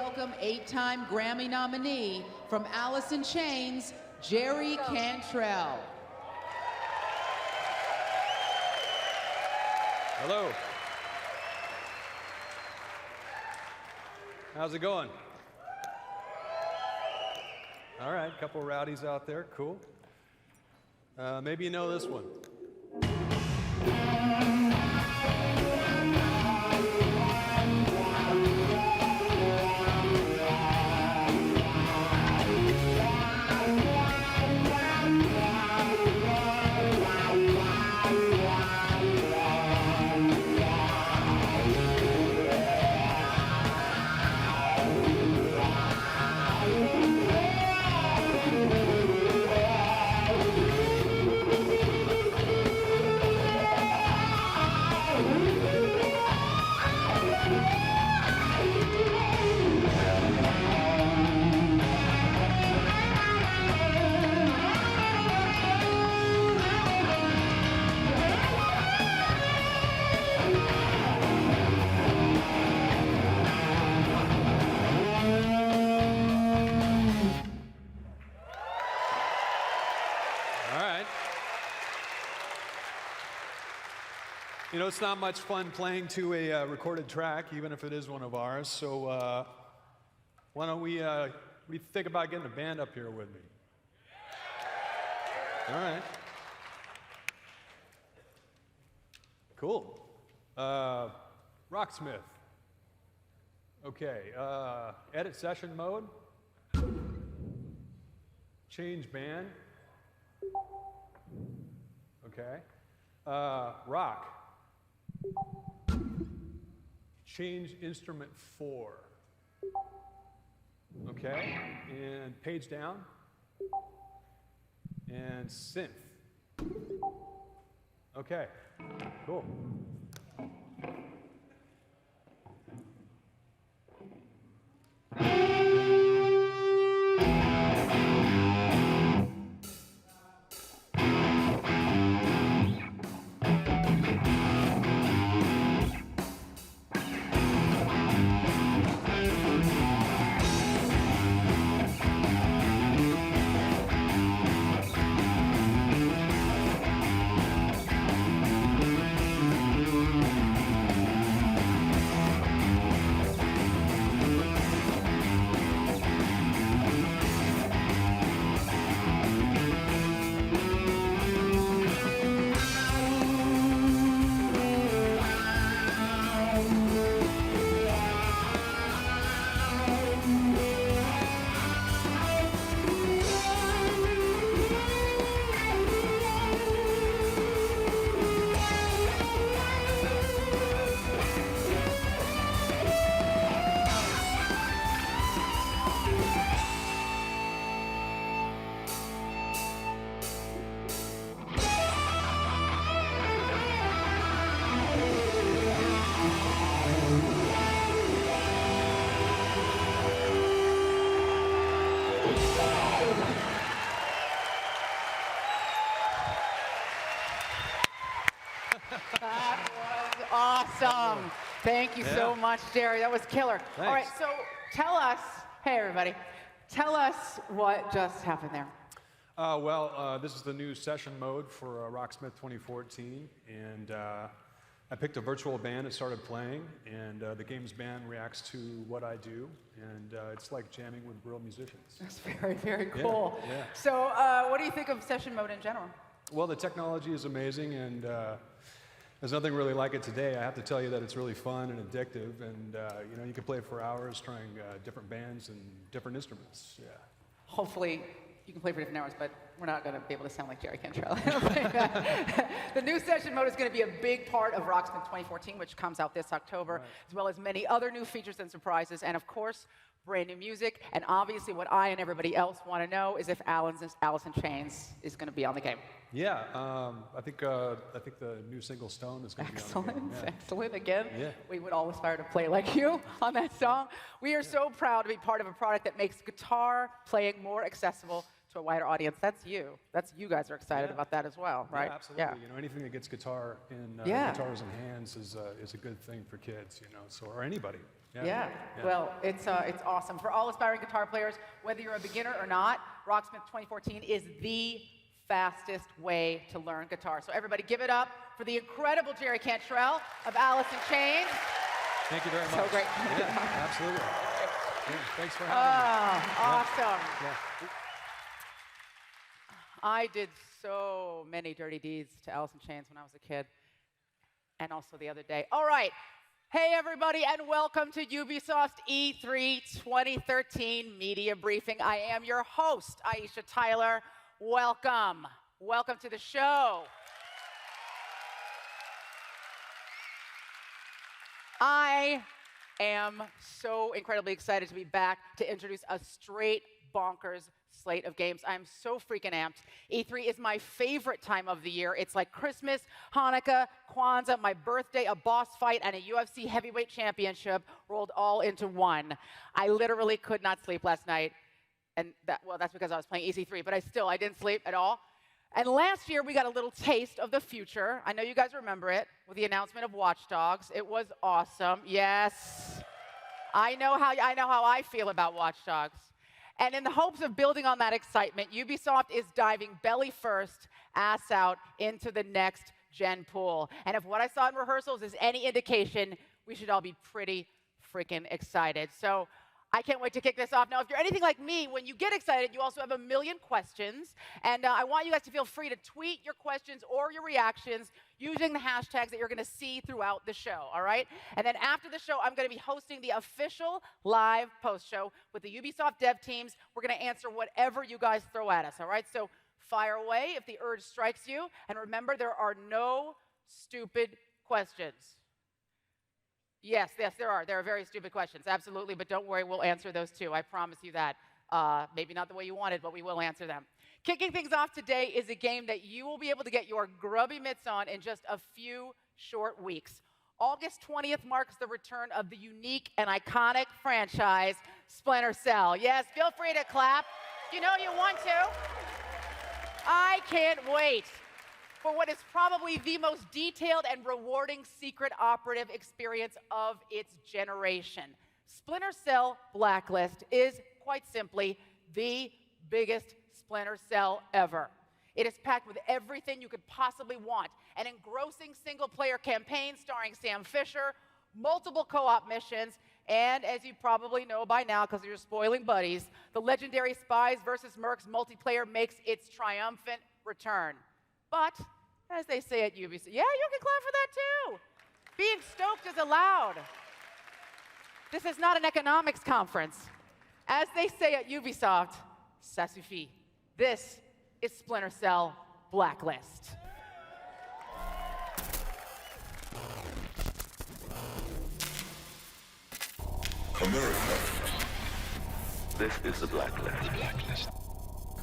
welcome 8-time Grammy nominee from Alice in Chains, Jerry Cantrell. Hello. How's it going? All right, a couple of rowdies out there, cool. Maybe you know this one. You know, it's not much fun playing to a recorded track, even if it is one of ours. So why don't we think about getting a band up here with me? All right. Cool. Rocksmith. Okay. Edit session mode. Change band. Okay. Rock. Change instrument 4. Okay, and page down. And synth. Okay, cool. That was awesome. Thank you so much, Jerry. That was killer. Thanks. All right, so tell us, hey everybody, tell us what just happened there. This is the new session mode for Rocksmith 2014, and I picked a virtual band and started playing, and the game's band reacts to what I do, and it's like jamming with real musicians. That's very, very cool. Yeah. So what do you think of session mode in general? Well, the technology is amazing, and there's nothing really like it today. I have to tell you that it's really fun and addictive, and you know, you can play for hours trying different bands and different instruments. Yeah. Hopefully you can play for different hours, but we're not going to be able to sound like Jerry Cantrell. The new session mode is going to be a big part of Rocksmith 2014, which comes out this October, as well as many other new features and surprises, and of course, brand new music. And obviously, what I and everybody else want to know is if Alice in Chains is going to be on the game. Yeah, I think the new single Stone is going to be on the game. Yeah. Excellent. Again, Yeah. we would all aspire to play like you on that song. We are so proud to be part of a product that makes guitar playing more accessible to a wider audience. That's you. That's you guys are excited about that as well, right? Yeah, absolutely. Yeah. You know, anything that gets guitars in hands is a good thing for kids. You know, so or anybody. Yeah. Well, it's awesome. For all aspiring guitar players, whether you're a beginner or not, Rocksmith 2014 is the fastest way to learn guitar. So everybody give it up for the incredible Jerry Cantrell of Alice in Chains. Thank you very much. So great. Yeah, absolutely. Yeah, thanks for having me. Awesome. Yeah. I did so many dirty deeds to Alice in Chains when I was a kid, and also the other day. All right. Hey, everybody, and welcome to Ubisoft E3 2013 Media Briefing. I am your host, Aisha Tyler. Welcome. Welcome to the show. I am so incredibly excited to be back to introduce a straight bonkers slate of games. I'm so freaking amped. E3 is my favorite time of the year. It's like Christmas, Hanukkah, Kwanzaa, my birthday, a boss fight, and a UFC heavyweight championship rolled all into one. I literally could not sleep last night. And that's because I was playing EC3, but I didn't sleep at all. And last year, we got a little taste of the future. I know you guys remember it with the announcement of Watch Dogs. It was awesome. Yes. I know how I feel about Watch Dogs. And in the hopes of building on that excitement, Ubisoft is diving belly first, ass out into the next gen pool. And if what I saw in rehearsals is any indication, we should all be pretty freaking excited. So I can't wait to kick this off. Now, if you're anything like me, when you get excited, you also have a million questions. And I want you guys to feel free to tweet your questions or your reactions using the hashtags that you're going to see throughout the show, all right? And then after the show, I'm going to be hosting the official live post-show with the Ubisoft dev teams. We're going to answer whatever you guys throw at us, all right? So fire away if the urge strikes you. And remember, there are no stupid questions. Yes, there are. There are very stupid questions, absolutely, but don't worry, we'll answer those too. I promise you that. Maybe not the way you wanted, but we will answer them. Kicking things off today is a game that you will be able to get your grubby mitts on in just a few short weeks. August 20th marks the return of the unique and iconic franchise, Splinter Cell. Yes, feel free to clap. You know you want to. I can't wait for what is probably the most detailed and rewarding secret operative experience of its generation. Splinter Cell Blacklist is, quite simply, the biggest Splinter Cell ever. It is packed with everything you could possibly want. An engrossing single-player campaign starring Sam Fisher, multiple co-op missions, and as you probably know by now because you're spoiling buddies, the legendary Spies vs. Mercs multiplayer makes its triumphant return. But, as they say at Ubisoft, yeah, you can clap for that too. Being stoked is allowed. This is not an economics conference. As they say at Ubisoft, ça suffit. This is Splinter Cell Blacklist. America. This is the Blacklist.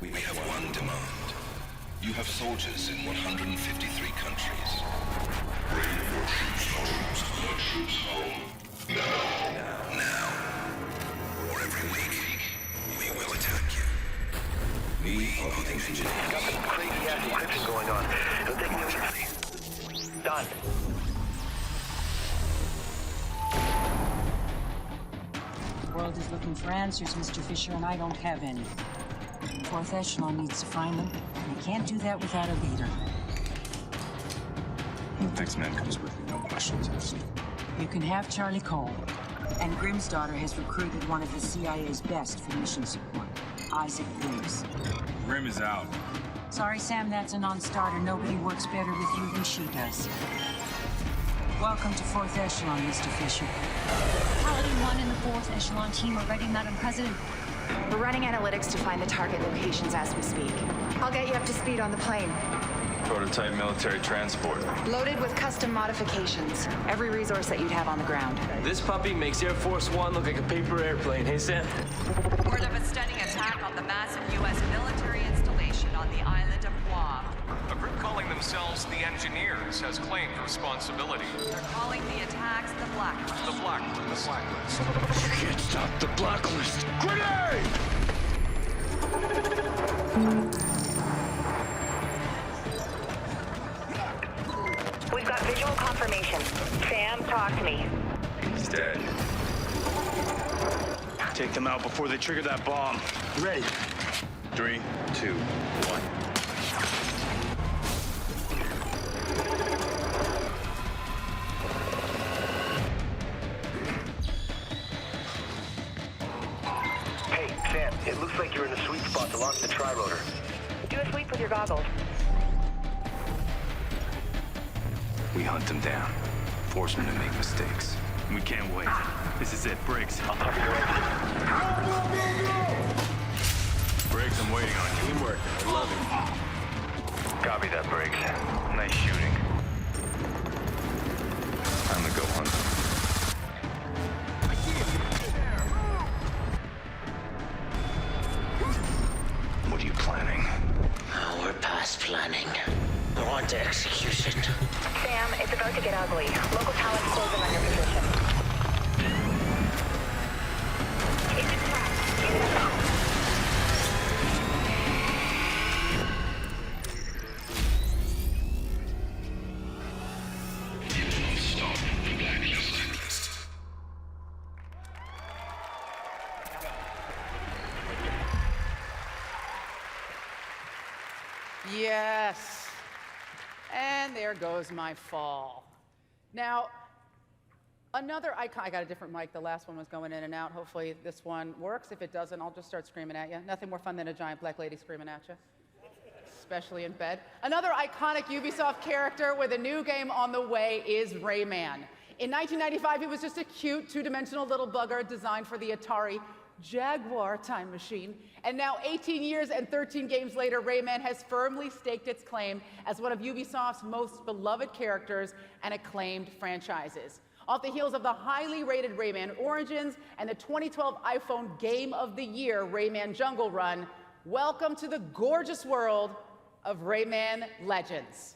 We have one demand. You have soldiers in 153 countries. Bring your troops home. Now. Or every week, we will attack you. We are the engineers. Got some crazy ass encryption going on. It'll take me a minute. Done. The world is looking for answers, Mr. Fisher, and I don't have any. Fourth Echelon needs to find them, and they can't do that without a leader. The next man comes with me, no questions asked. You can have Charlie Cole. And Grimm's daughter has recruited one of the CIA's best for mission support, Isaac Briggs. Grimm is out. Sorry, Sam, that's a non-starter. Nobody works better with you than she does. Welcome to Fourth Echelon, Mr. Fisher. Paladin 1 and the 4th Echelon team are ready, Madam President. We're running analytics to find the target locations as we speak. I'll get you up to speed on the plane. Prototype military transport. Loaded with custom modifications. Every resource that you'd have on the ground. This puppy makes Air Force One look like a paper airplane, hey Sam? Word of a stunning attack on the massive U.S. military installation on the island of Guam. A group calling themselves the Engineers has claimed responsibility. They're calling the attacks the Blacklist. The Blacklist. You can't stop the Blacklist. Grenade! We've got visual confirmation. Sam, talk to me. He's dead. Take them out before they trigger that bomb. Ready. 3, 2, 1. Hey, Sam, it looks like you're in a sweet spot to launch the tri-rotor. Do a sweep with your goggles. We hunt them down. Force them to make mistakes. We can't wait. This is it, Briggs. I'll cover your exit. Briggs, I'm waiting on you. Teamwork. I love it. Copy that, Briggs. Nice shooting. Time to go hunt them. What are you planning? Oh, we're past planning. We're on to execution. Sam, it's about to get ugly. Local talent closing on your position. It's a trap. Get it out. Yes. And there goes my fall. Now, another icon. I got a different mic. The last one was going in and out. Hopefully this one works. If it doesn't, I'll just start screaming at you. Nothing more fun than a giant black lady screaming at you, especially in bed. Another iconic Ubisoft character with a new game on the way is Rayman. In 1995, he was just a cute, two-dimensional little bugger designed for the Atari Jaguar time machine. And now, 18 years and 13 games later, Rayman has firmly staked its claim as one of Ubisoft's most beloved characters and acclaimed franchises. Off the heels of the highly rated Rayman Origins and the 2012 iPhone Game of the Year, Rayman Jungle Run, welcome to the gorgeous world of Rayman Legends.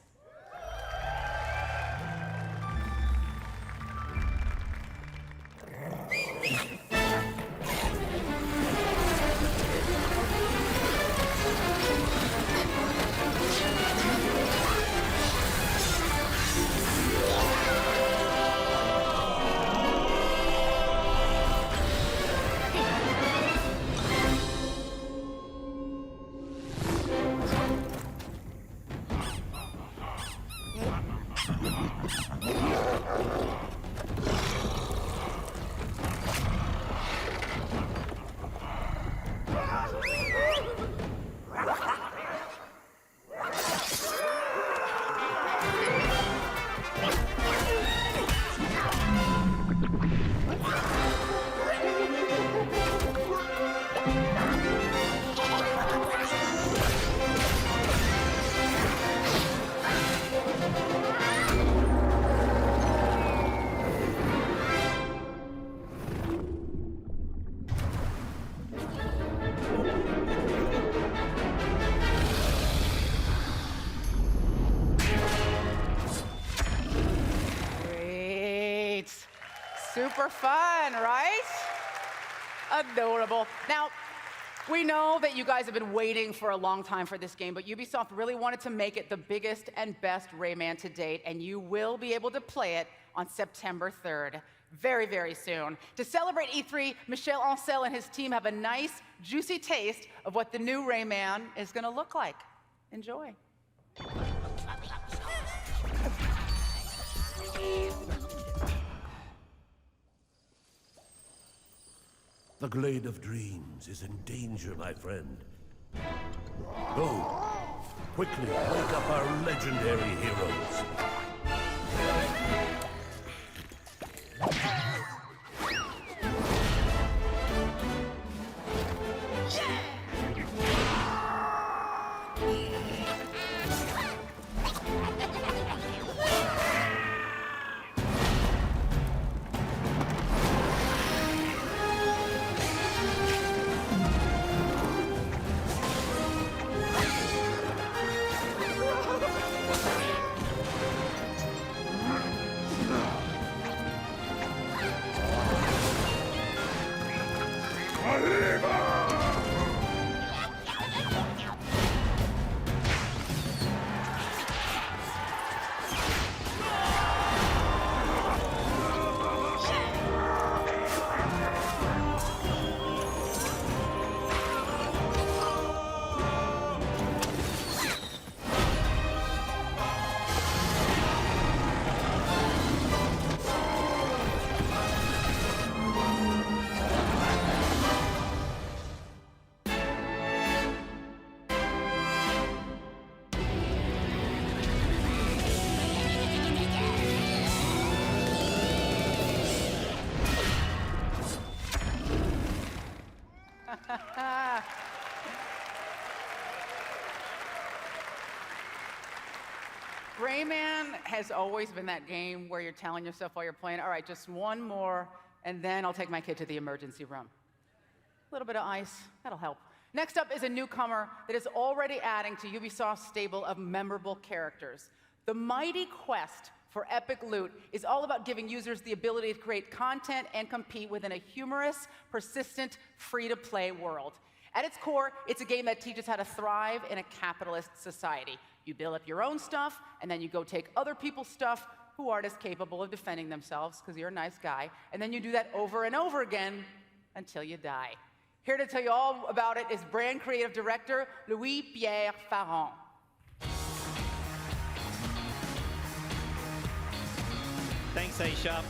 Super fun, right? Adorable. Now, we know that you guys have been waiting for a long time for this game, but Ubisoft really wanted to make it the biggest and best Rayman to date, and you will be able to play it on September 3rd. Very, very soon. To celebrate E3, Michel Ancel and his team have a nice, juicy taste of what the new Rayman is going to look like. Enjoy. The Glade of Dreams is in danger, my friend. Go, quickly wake up our legendary heroes. Rayman has always been that game where you're telling yourself while you're playing, all right, just one more, and then I'll take my kid to the emergency room. A little bit of ice, that'll help. Next up is a newcomer that is already adding to Ubisoft's stable of memorable characters. The mighty quest for epic loot is all about giving users the ability to create content and compete within a humorous, persistent, free-to-play world. At its core, it's a game that teaches how to thrive in a capitalist society. You build up your own stuff, and then you go take other people's stuff who aren't as capable of defending themselves, because you're a nice guy, and then you do that over and over again until you die. Here to tell you all about it is brand creative director Louis-Pierre Farron. Thanks, Aisha.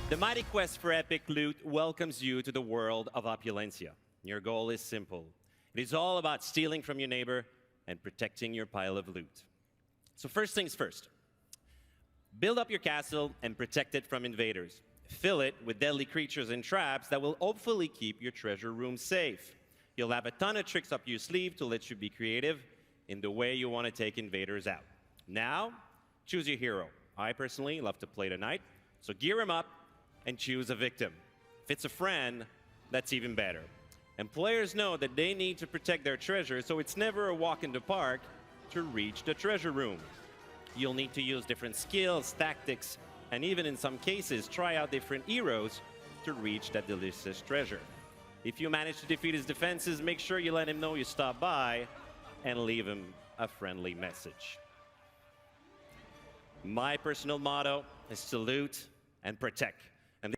The mighty quest for epic loot welcomes you to the world of opulencia. Your goal is simple. It is all about stealing from your neighbor and protecting your pile of loot. So first things first. Build up your castle and protect it from invaders. Fill it with deadly creatures and traps that will hopefully keep your treasure room safe. You'll have a ton of tricks up your sleeve to let you be creative in the way you want to take invaders out. Now, choose your hero. I personally love to play the knight, so gear him up and choose a victim. If it's a friend, that's even better. And players know that they need to protect their treasure, so it's never a walk in the park to reach the treasure room. You'll need to use different skills, tactics, and even in some cases, try out different heroes to reach that delicious treasure. If you manage to defeat his defenses, make sure you let him know you stopped by and leave him a friendly message. My personal motto is to loot and protect. And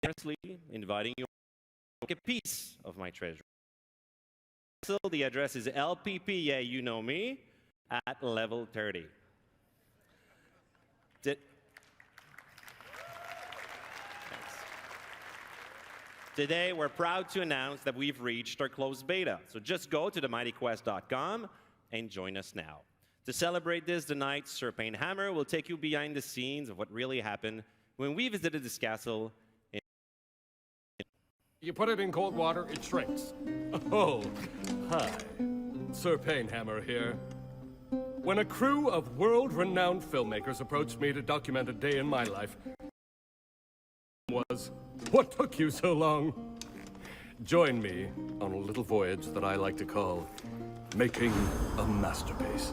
honestly, inviting you to take a piece of my treasure. So the address is LPP, yeah, you know me, at level 30. Today, we're proud to announce that we've reached our closed beta. So just go to themightyquest.com and join us now. To celebrate this, tonight, Sir Payne Hammer will take you behind the scenes of what really happened when we visited this castle. You put it in cold water, it shrinks. Oh, hi. Sir Payne Hammer here. When a crew of world-renowned filmmakers approached me to document a day in my life, was, what took you so long? Join me on a little voyage that I like to call making a masterpiece.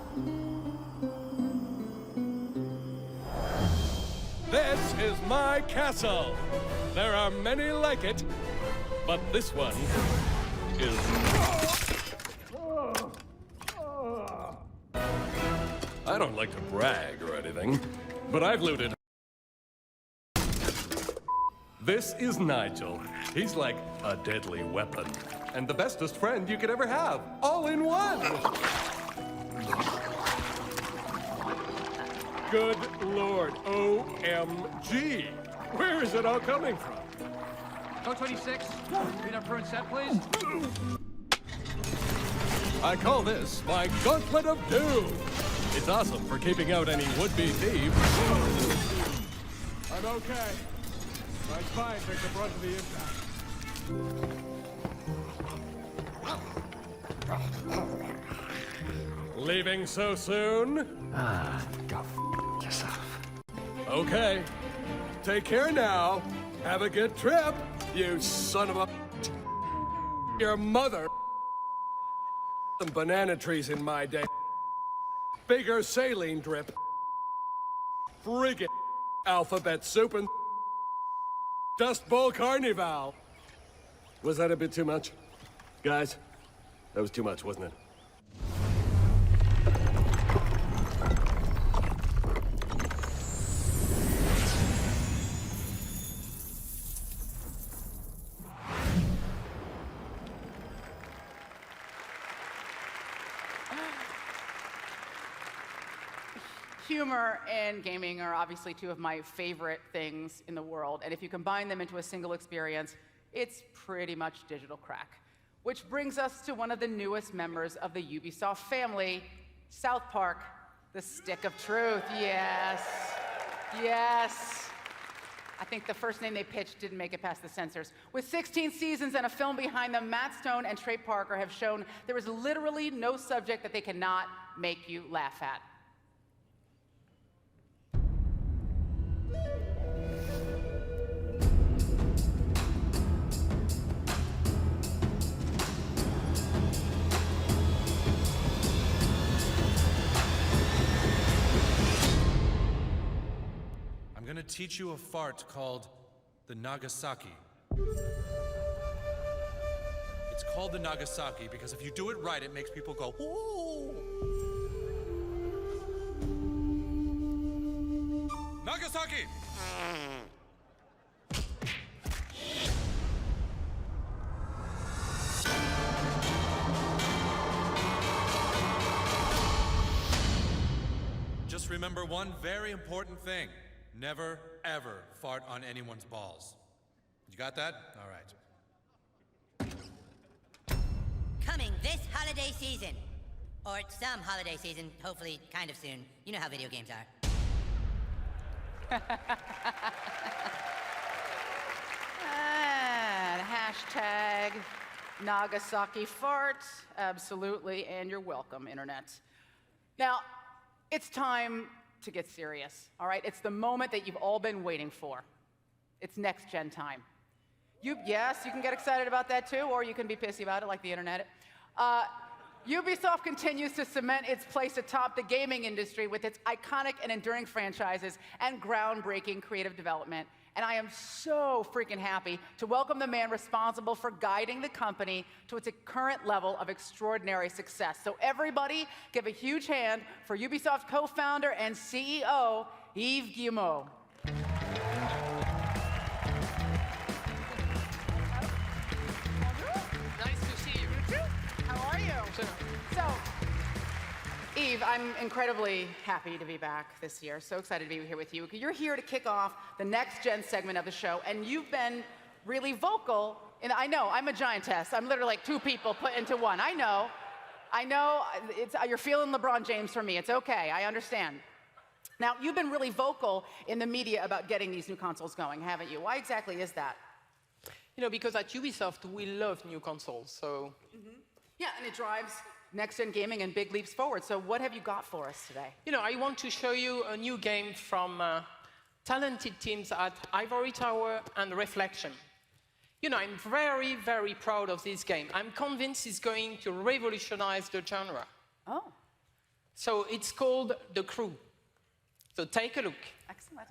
This is my castle. There are many like it, but this one is... I don't like to brag or anything, but I've looted... This is Nigel. He's like a deadly weapon. And the bestest friend you could ever have. All in one! Good Lord. OMG. Where is it all coming from? Code 26. Green up current set, please. I call this my Gauntlet of Doom. It's awesome for keeping out any would-be thieves. I'm okay. My spine took the brunt of the impact. Leaving so soon? Go f yourself. Okay. Take care now. Have a good trip, you son of a... Your mother... Some banana trees in my day. Bigger saline drip. Friggin' alphabet soup and... Dust Bowl Carnival. Was that a bit too much? Guys, that was too much, wasn't it? Humor and gaming are obviously two of my favorite things in the world, and if you combine them into a single experience, it's pretty much digital crack. Which brings us to one of the newest members of the Ubisoft family, South Park, the Stick of Truth. Yes, yes. I think the first name they pitched didn't make it past the censors. With 16 seasons and a film behind them, Matt Stone and Trey Parker have shown there is literally no subject that they cannot make you laugh at. teach you a fart called the Nagasaki. It's called the Nagasaki because if you do it right, it makes people go, ooh. Nagasaki! Just remember one very important thing. Never, ever fart on anyone's balls. You got that? All right. Coming this holiday season. Or some holiday season, hopefully kind of soon. You know how video games are. And hashtag Nagasaki fart. Absolutely, and you're welcome, Internet. Now, it's time to get serious, all right? It's the moment that you've all been waiting for. It's next-gen time. Yes, you can get excited about that too, or you can be pissy about it like the Internet. Ubisoft continues to cement its place atop the gaming industry with its iconic and enduring franchises and groundbreaking creative development. And I am so freaking happy to welcome the man responsible for guiding the company to its current level of extraordinary success. So everybody give a huge hand for Ubisoft co-founder and CEO, Yves Guillemot. Nice to see you. You too. How are you? So, Yves, I'm incredibly happy to be back this year. So excited to be here with you. You're here to kick off the next-gen segment of the show, and you've been really vocal. And I know, I'm a giantess. I'm literally like two people put into one. I know. You're feeling LeBron James for me. It's okay. I understand. Now, you've been really vocal in the media about getting these new consoles going, haven't you? Why exactly is that? You know, because at Ubisoft, we love new consoles, so... Yeah, and it drives next-gen gaming and big leaps forward. So what have you got for us today? You know, I want to show you a new game from talented teams at Ivory Tower and Reflection. You know, I'm very, very proud of this game. I'm convinced it's going to revolutionize the genre. Oh. So it's called The Crew. So take a look. Excellent.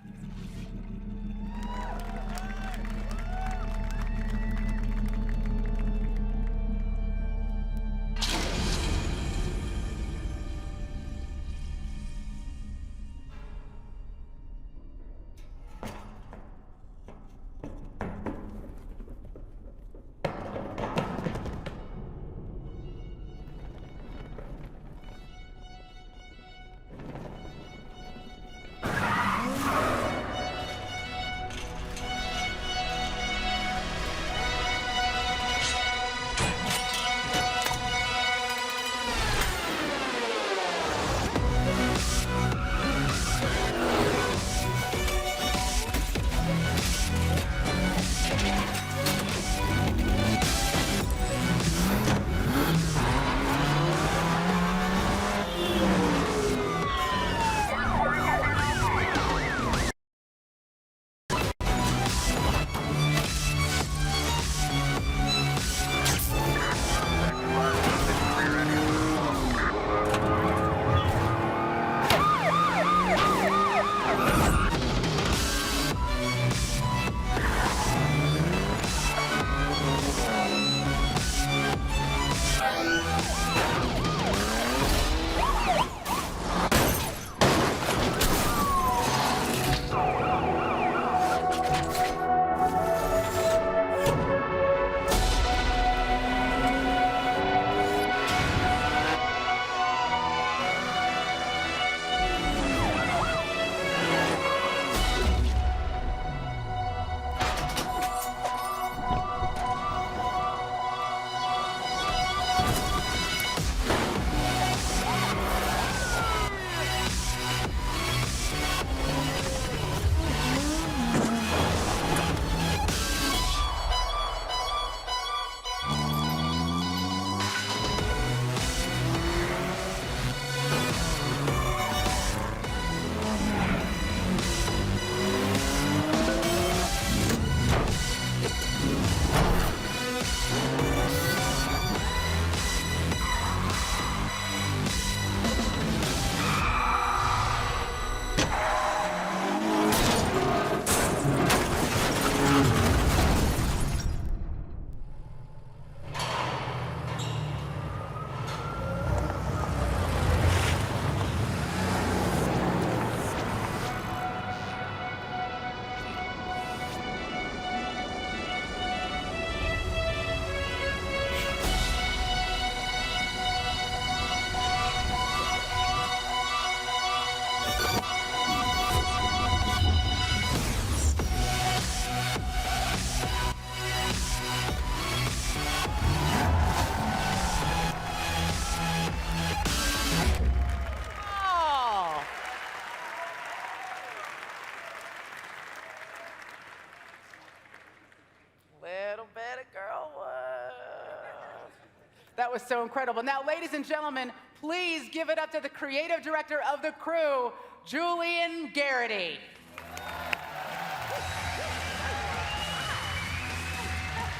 That was so incredible. Now, ladies and gentlemen, please give it up to the creative director of The Crew, Julian Garrity.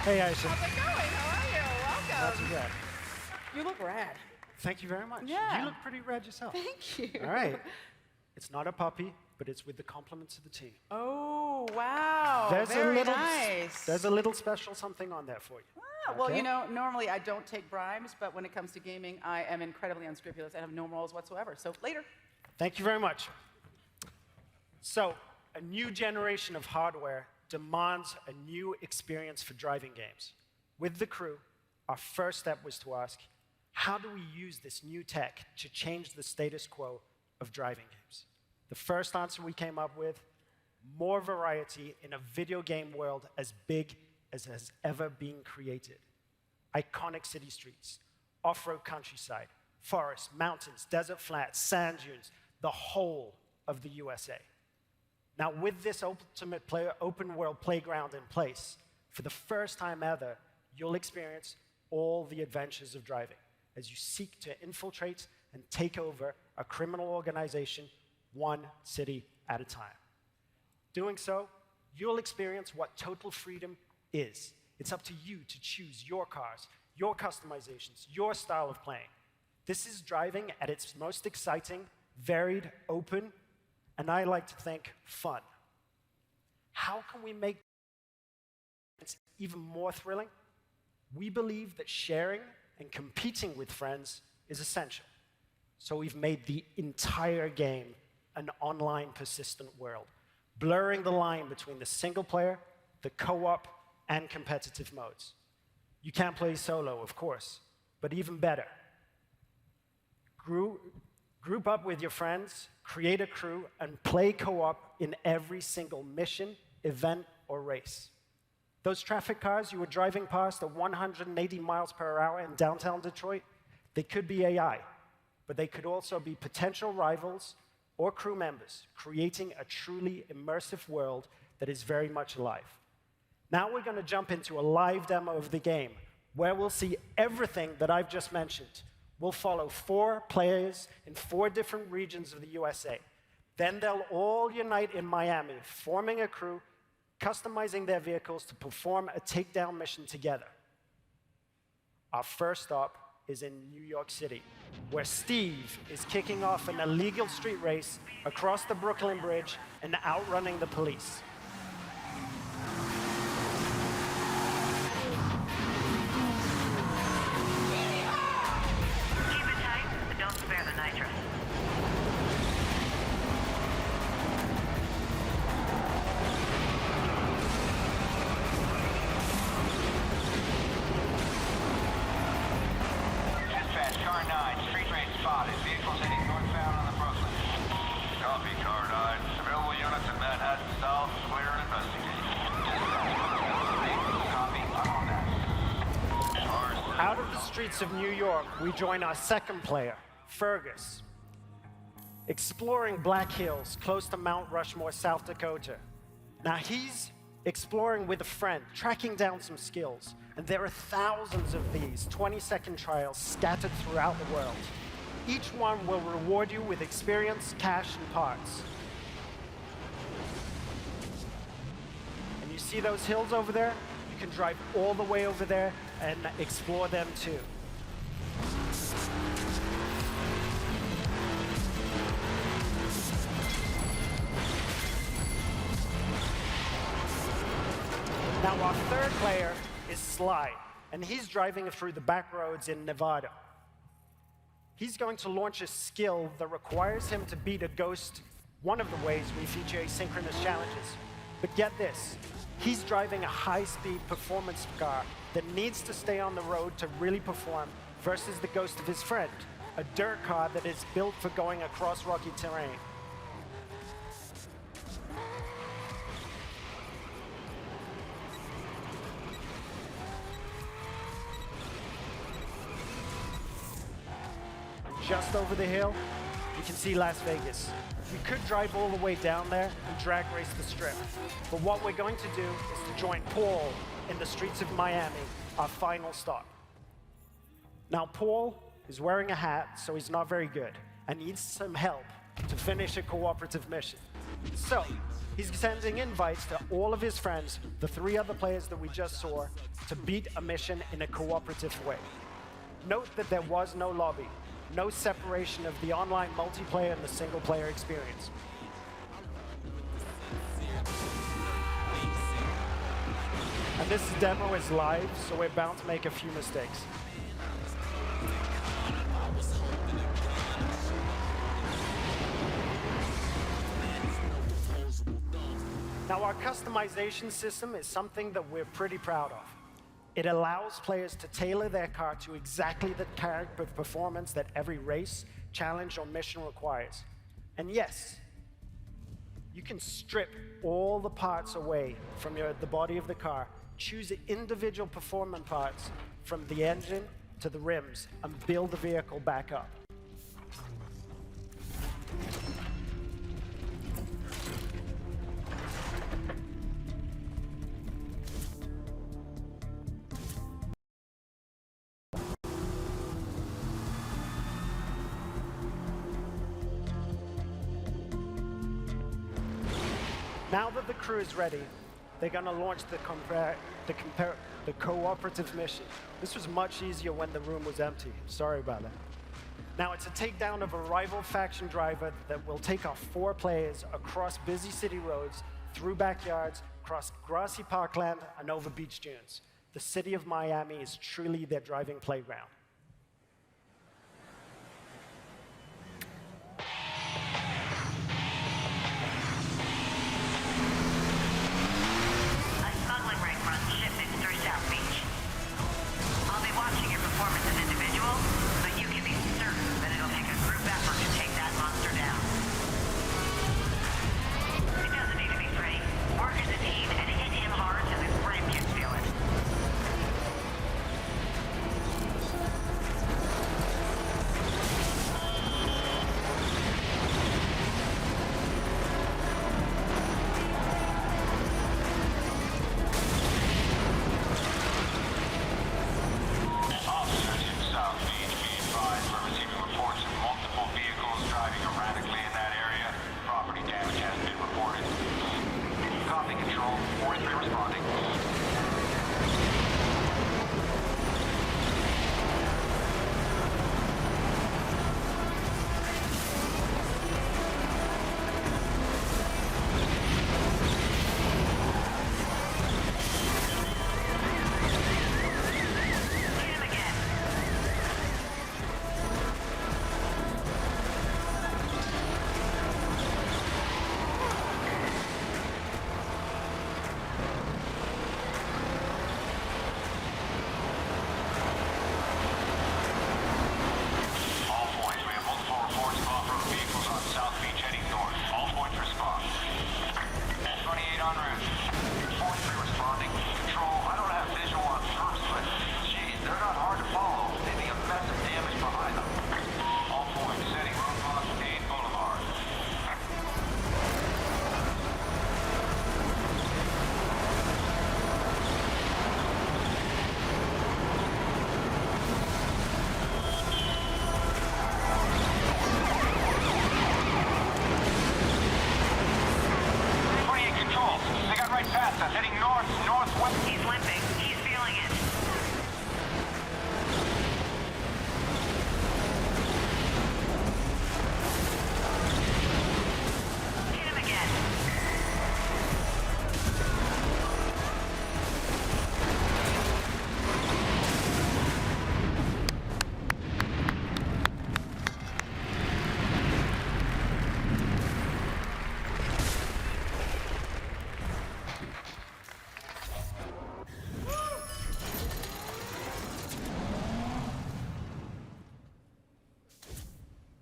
Hey, Aisha. How's it going? How are you? Welcome. Not too bad. You look rad. Thank you very much. Yeah. You look pretty rad yourself. Thank you. All right. It's not a puppy, but it's with the compliments of the team. Oh, wow. There's Very a little, nice. There's a little special something on there for you. Ah, well, you know, normally I don't take bribes, but when it comes to gaming, I am incredibly unscrupulous. I have no morals whatsoever. So later. Thank you very much. So, a new generation of hardware demands a new experience for driving games. With The Crew, our first step was to ask, how do we use this new tech to change the status quo of driving games? The first answer we came up with, more variety in a video game world as big as has ever been created. Iconic city streets, off-road countryside, forests, mountains, desert flats, sand dunes, the whole of the USA. Now, with this ultimate open world playground in place, for the first time ever, you'll experience all the adventures of driving as you seek to infiltrate and take over a criminal organization one city at a time. Doing so, you'll experience what total freedom is. It's up to you to choose your cars, your customizations, your style of playing. This is driving at its most exciting, varied, open, and I like to think fun. How can we make it even more thrilling? We believe that sharing and competing with friends is essential. So we've made the entire game an online persistent world, blurring the line between the single player, the co-op, and competitive modes. You can't play solo, of course, but even better. Group up with your friends, create a crew, and play co-op in every single mission, event, or race. Those traffic cars you were driving past at 180 miles per hour in downtown Detroit, they could be AI, but they could also be potential rivals or crew members, creating a truly immersive world that is very much alive. Now we're going to jump into a live demo of the game, where we'll see everything that I've just mentioned. We'll follow 4 players in 4 different regions of the USA. Then they'll all unite in Miami, forming a crew, customizing their vehicles to perform a takedown mission together. Our first stop is in New York City, where Steve is kicking off an illegal street race across the Brooklyn Bridge and outrunning the police. Keep it tight, but don't spare the nitrous. Dispatch, car 9, street race spotted. Vehicles heading northbound on the Brooklyn. Copy, car 9. Available units in Manhattan South. Clear and investigate. Copy, I'm on that. Out of the streets of New York, we join our second player, Fergus, exploring Black Hills close to Mount Rushmore, South Dakota. Now he's exploring with a friend, tracking down some skills, and there are thousands of these 20-second trials scattered throughout the world. Each one will reward you with experience, cash, and parts. And you see those hills over there? You can drive all the way over there and explore them too. Now our third player is Sly, and he's driving through the back roads in Nevada. He's going to launch a skill that requires him to beat a ghost, one of the ways we feature asynchronous challenges. But get this, he's driving a high-speed performance car that needs to stay on the road to really perform versus the ghost of his friend, a dirt car that is built for going across rocky terrain. Just over the hill, you can see Las Vegas. We could drive all the way down there and drag race the strip. But what we're going to do is to join Paul in the streets of Miami, our final stop. Now, Paul is wearing a hat, so he's not very good, and needs some help to finish a cooperative mission. So, he's sending invites to all of his friends, the 3 other players that we just saw, to beat a mission in a cooperative way. Note that there was no lobby, no separation of the online multiplayer and the single-player experience. And this demo is live, so we're bound to make a few mistakes. Now, our customization system is something that we're pretty proud of. It allows players to tailor their car to exactly the character of performance that every race, challenge, or mission requires. And yes, you can strip all the parts away from the body of the car, choose the individual performance parts from the engine to the rims, and build the vehicle back up. Now that the crew is ready, they're going to launch the cooperative mission. This was much easier when the room was empty. Sorry about that. Now, it's a takedown of a rival faction driver that will take our 4 players across busy city roads, through backyards, across grassy parkland, and over beach dunes. The city of Miami is truly their driving playground.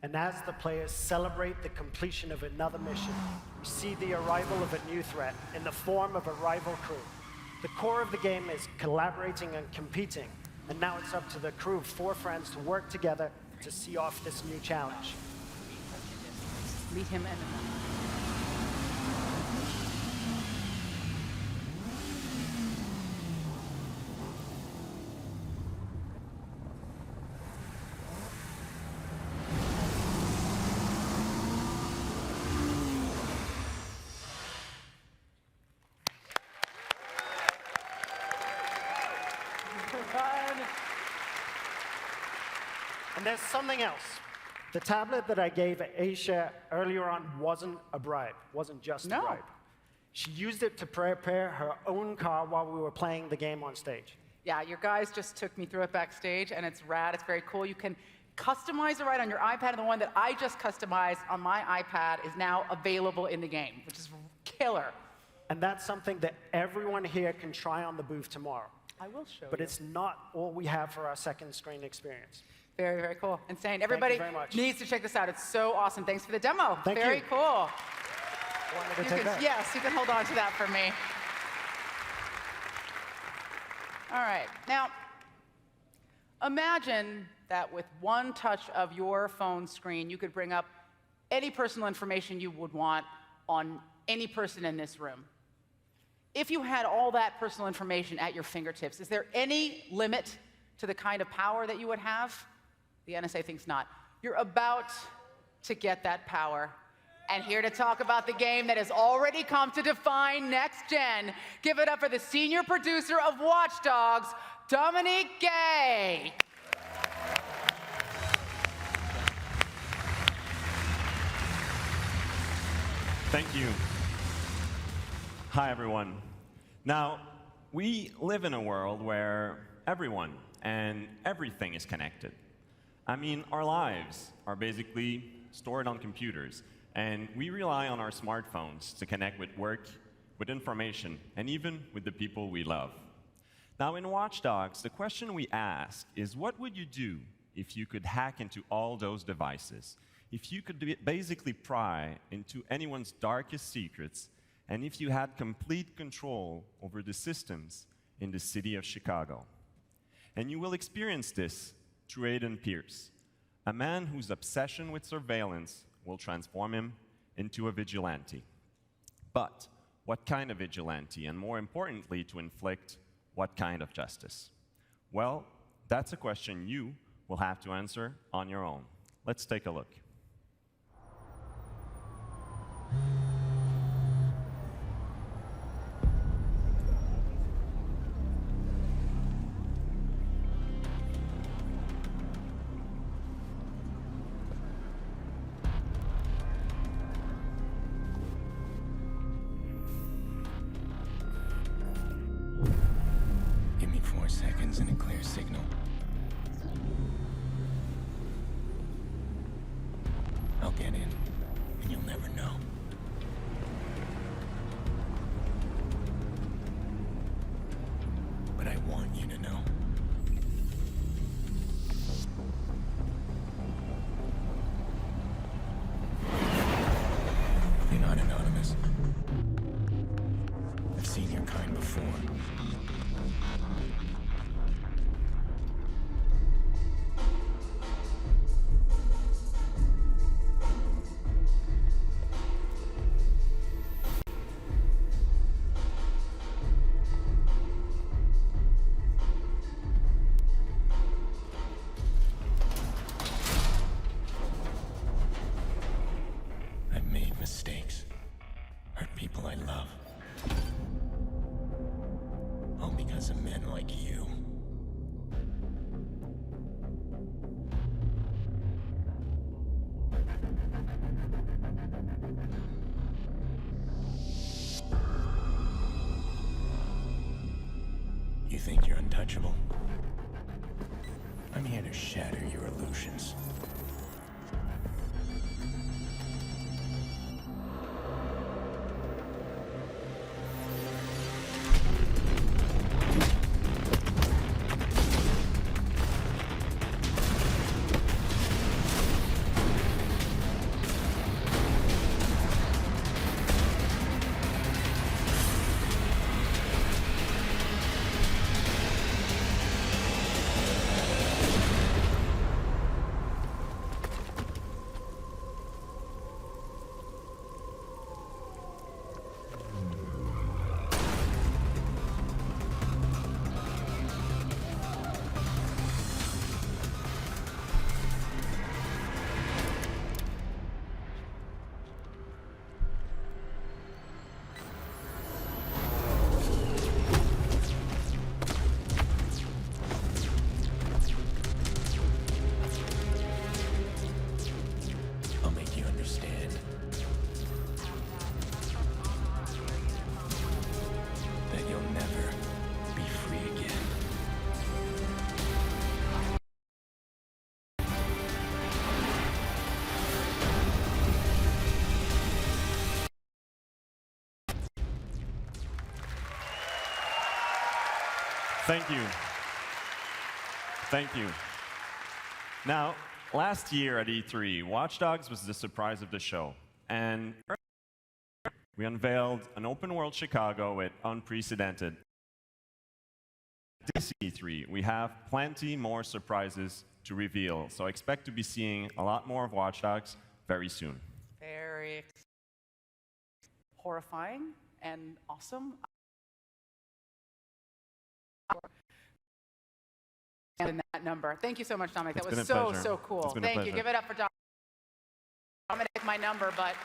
And as the players celebrate the completion of another mission, we see the arrival of a new threat in the form of a rival crew. The core of the game is collaborating and competing, and now it's up to the crew of 4 friends to work together to see off this new challenge. Meet him and And there's something else. The tablet that I gave Aisha earlier on wasn't a bribe, wasn't just a bribe. She used it to prepare her own car while we were playing the game on stage. Yeah, your guys just took me through it backstage, and it's rad. It's very cool. You can customize it right on your iPad, and the one that I just customized on my iPad is now available in the game, which is killer. And that's something that everyone here can try on the booth tomorrow. I will show you. But it's not all we have for our second screen experience. Very, very cool. Insane. Everybody needs to check this out. It's so awesome. Thanks for the demo. Very cool. Want me to take that? Yes, you can hold on to that for me. All right. Now, imagine that with one touch of your phone screen, you could bring up any personal information you would want on any person in this room. If you had all that personal information at your fingertips, is there any limit to the kind of power that you would have? The NSA thinks not. You're about to get that power. And here to talk about the game that has already come to define next gen, give it up for the senior producer of Watch Dogs, Dominique Gay. Thank you. Hi, everyone. Now, we live in a world where everyone and everything is connected. I mean, our lives are basically stored on computers, and we rely on our smartphones to connect with work, with information, and even with the people we love. Now, in Watch Dogs, the question we ask is, what would you do if you could hack into all those devices? If you could basically pry into anyone's darkest secrets, and if you had complete control over the systems in the city of Chicago. And you will experience this through Aiden Pierce, a man whose obsession with surveillance will transform him into a vigilante. But what kind of vigilante? And more importantly, to inflict what kind of justice? Well, that's a question you will have to answer on your own. Let's take a look. Give me 4 seconds and a clear signal. I'll get in, and you'll never know. But I want you to know. You're not anonymous. I've seen your kind before. I've made mistakes, hurt people I love. All because of men like you. You think you're untouchable? I'm here to shatter your illusions. Thank you. Thank you. Now, last year at E3, Watch Dogs was the surprise of the show. And we unveiled an open world Chicago with unprecedented. This E3, we have plenty more surprises to reveal. So expect to be seeing a lot more of Watch Dogs very soon. Very horrifying and awesome. And that number. Thank you so much, Dominic. That was so cool. Thank you. Give it up for Dominic. Dominic, my number, but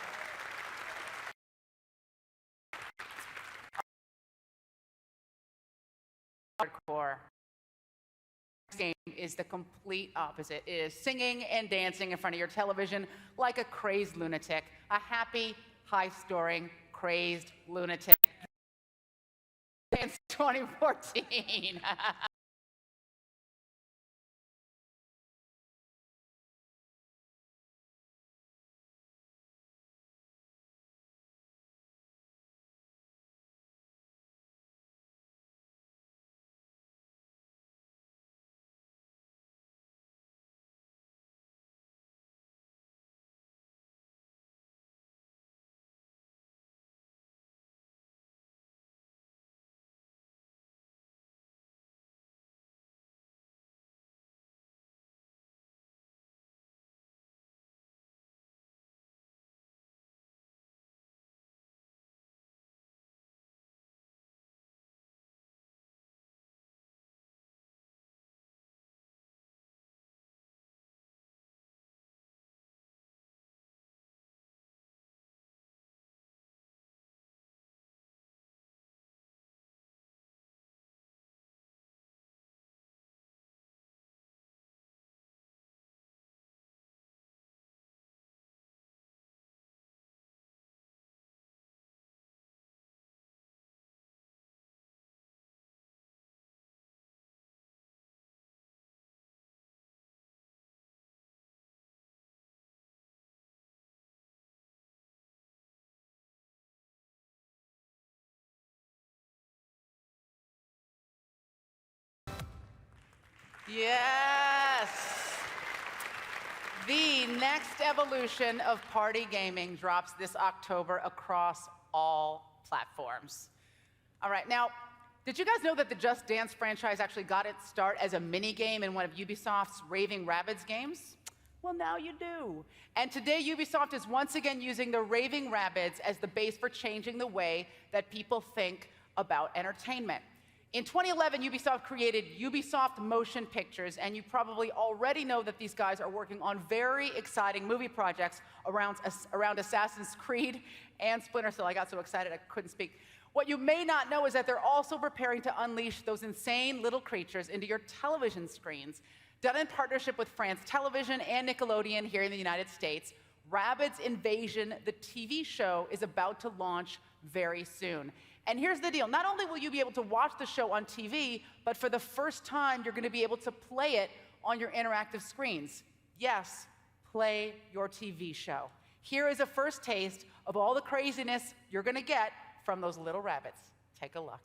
hardcore. This game is the complete opposite. It is singing and dancing in front of your television like a crazed lunatic. A happy, high-scoring, crazed lunatic. Since 2014. Yes! The next evolution of party gaming drops this October across all platforms. All right, now, did you guys know that the Just Dance franchise actually got its start as a mini-game in one of Ubisoft's Raving Rabbids games? Well, now you do. And today, Ubisoft is once again using the Raving Rabbids as the base for changing the way that people think about entertainment. In 2011, Ubisoft created Ubisoft Motion Pictures, and you probably already know that these guys are working on very exciting movie projects around Assassin's Creed and Splinter Cell. I got so excited I couldn't speak. What you may not know is that they're also preparing to unleash those insane little creatures into your television screens. Done in partnership with France Television and Nickelodeon here in the United States, Rabbids Invasion, the TV show, is about to launch very soon. And here's the deal. Not only will you be able to watch the show on TV, but for the first time, you're going to be able to play it on your interactive screens. Yes, play your TV show. Here is a first taste of all the craziness you're going to get from those little rabbits. Take a look.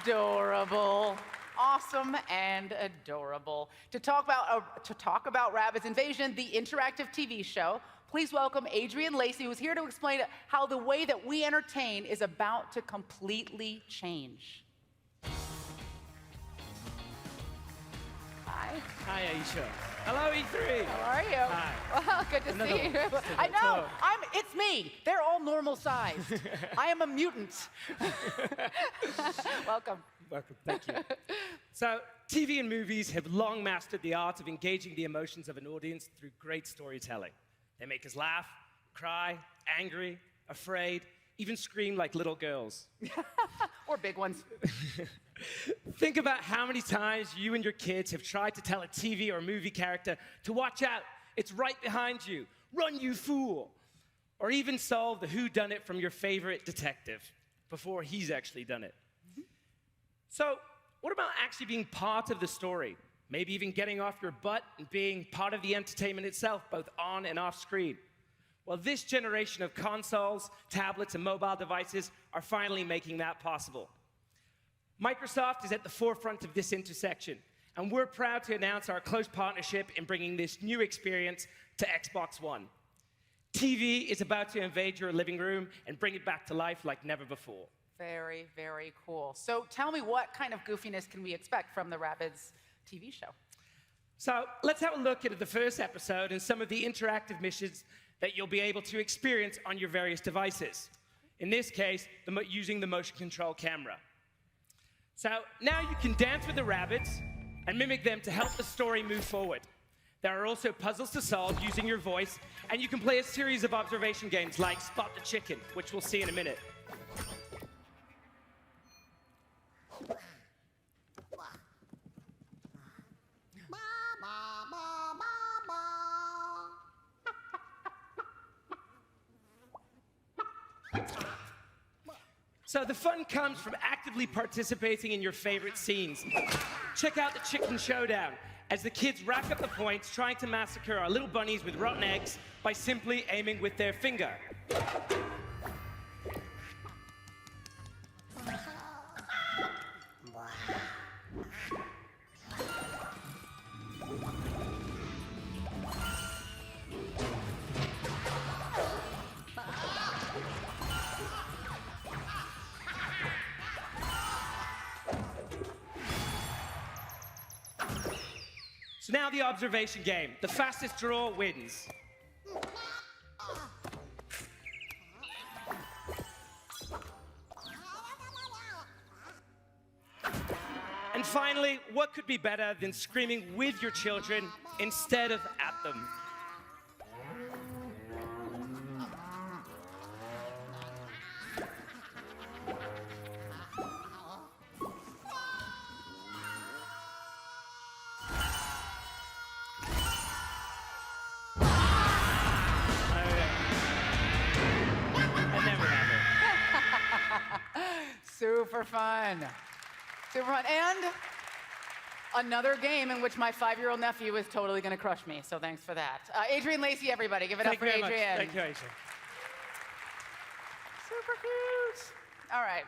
Adorable. awesome and adorable. To talk about Rabbids Invasion, the interactive TV show, please welcome Adrian Lacey, who's here to explain how the way that we entertain is about to completely change. Hi. Hi, Aisha. Hello, E3. How are you? Hi. Well, good to see you. I know. It's me. They're all normal sized. I am a mutant. Welcome. Welcome. Thank you. So, TV and movies have long mastered the art of engaging the emotions of an audience through great storytelling. They make us laugh, cry, angry, afraid, even scream like little girls. Or big ones. Think about how many times you and your kids have tried to tell a TV or movie character to watch out, it's right behind you, run you fool. Or even solve the whodunit from your favorite detective before he's actually done it. So, what about actually being part of the story? Maybe even getting off your butt and being part of the entertainment itself, both on and off screen. Well, this generation of consoles, tablets, and mobile devices are finally making that possible. Microsoft is at the forefront of this intersection, and we're proud to announce our close partnership in bringing this new experience to Xbox One. TV is about to invade your living room and bring it back to life like never before. Very, very cool. So tell me, what kind of goofiness can we expect from the Rabbids TV show? So let's have a look at the first episode and some of the interactive missions that you'll be able to experience on your various devices. In this case, using the motion control camera. So now you can dance with the rabbits and mimic them to help the story move forward. There are also puzzles to solve using your voice, and you can play a series of observation games like Spot the Chicken, which we'll see in a minute. So the fun comes from actively participating in your favorite scenes. Check out the Chicken Showdown as the kids rack up the points trying to massacre our little bunnies with rotten eggs by simply aiming with their finger. So now the observation game. The fastest draw wins. And finally, what could be better than screaming with your children instead of at them? Super fun. Super fun. And another game in which my 5-year-old nephew is totally going to crush me, so thanks for that. Adrian Lacey, everybody. Give it up for Adrian. Thank you, Aisha. Super cute. All right.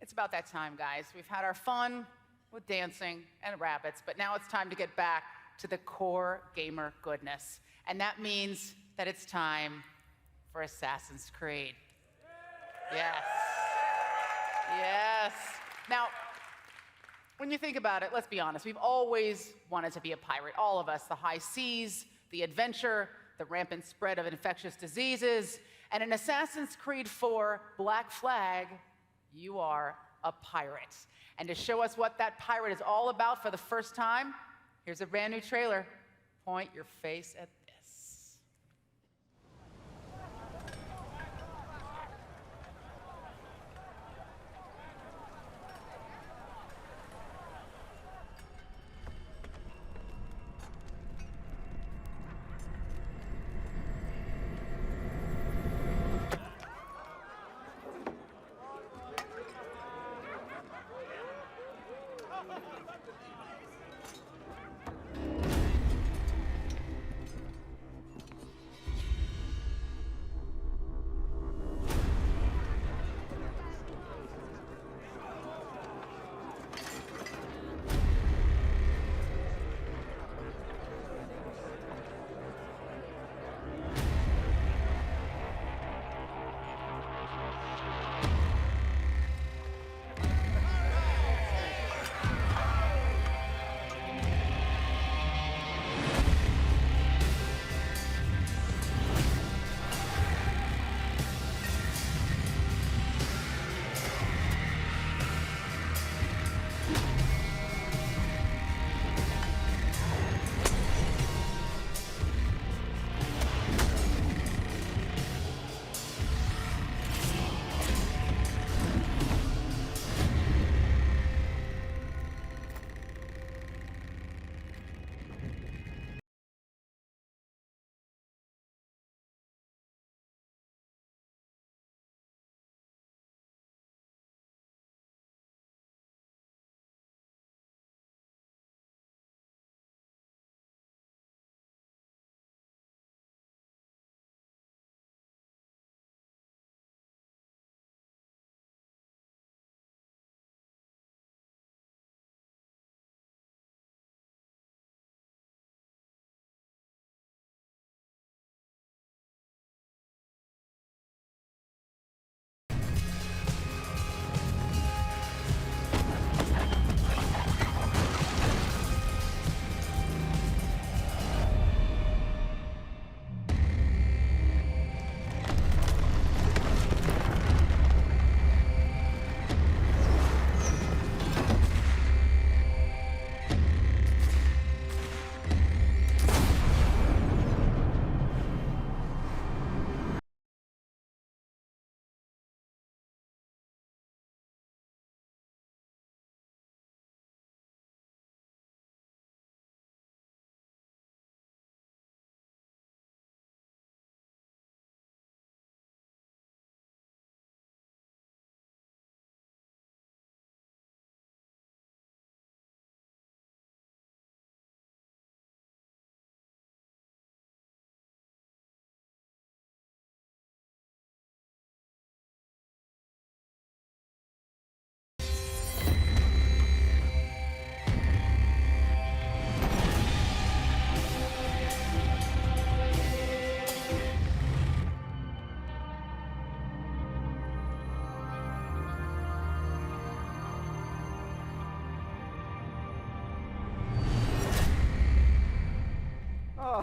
It's about that time, guys. We've had our fun with dancing and rabbits, but now it's time to get back to the core gamer goodness. And that means that it's time for Assassin's Creed. Yes. Yes. Now, when you think about it, let's be honest, we've always wanted to be a pirate. All of us, the high seas, the adventure, the rampant spread of infectious diseases, and in Assassin's Creed 4 Black Flag, you are a pirate. And to show us what that pirate is all about for the first time, here's a brand new trailer. Point your face at this.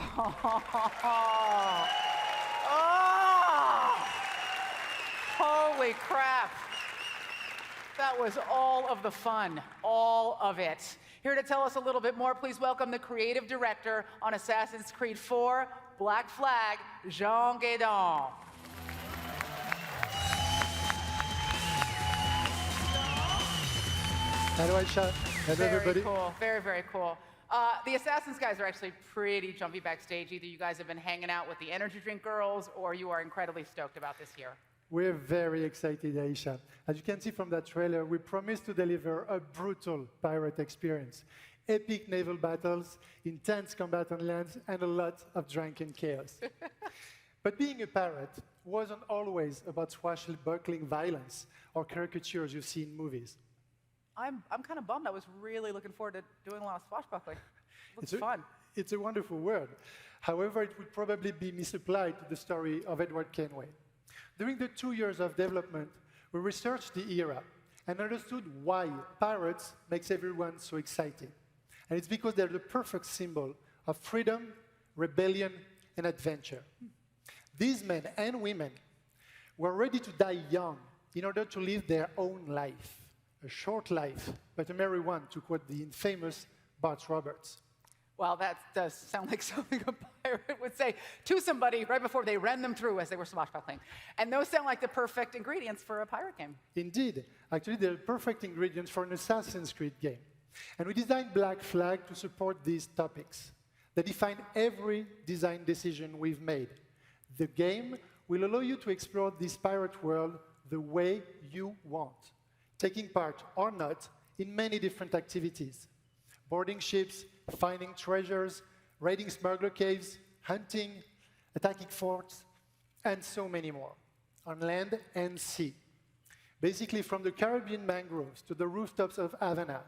Oh! Holy crap. That was all of the fun, all of it. Here to tell us a little bit more, please welcome the creative director on Assassin's Creed 4, Black Flag, Jean Guédon. Hello, Aisha. Hello, everybody. Very cool, very, very cool. The Assassins guys are actually pretty jumpy backstage. Either you guys have been hanging out with the energy drink girls, or you are incredibly stoked about this year. We're very excited, Aisha. As you can see from that trailer, we promise to deliver a brutal pirate experience. Epic naval battles, intense combat on land, and a lot of drunken chaos. But being a pirate wasn't always about swashbuckling violence or caricatures you see in movies. I'm kind of bummed. I was really looking forward to doing a lot of swashbuckling. Looks fun. It's a wonderful word. However, it would probably be misapplied to the story of Edward Kenway. During the 2 years of development, we researched the era and understood why pirates makes everyone so excited. And it's because they're the perfect symbol of freedom, rebellion, and adventure. These men and women were ready to die young in order to live their own life. A short life, but a merry one, to quote the infamous Bart Roberts. Well, that does sound like something a pirate would say to somebody right before they ran them through as they were swashbuckling. And those sound like the perfect ingredients for a pirate game. Indeed. Actually, they're perfect ingredients for an Assassin's Creed game. And we designed Black Flag to support these topics. They define every design decision we've made. The game will allow you to explore this pirate world the way you want, taking part or not in many different activities. Boarding ships, finding treasures, raiding smuggler caves, hunting, attacking forts, and so many more, on land and sea. Basically, from the Caribbean mangroves to the rooftops of Havana,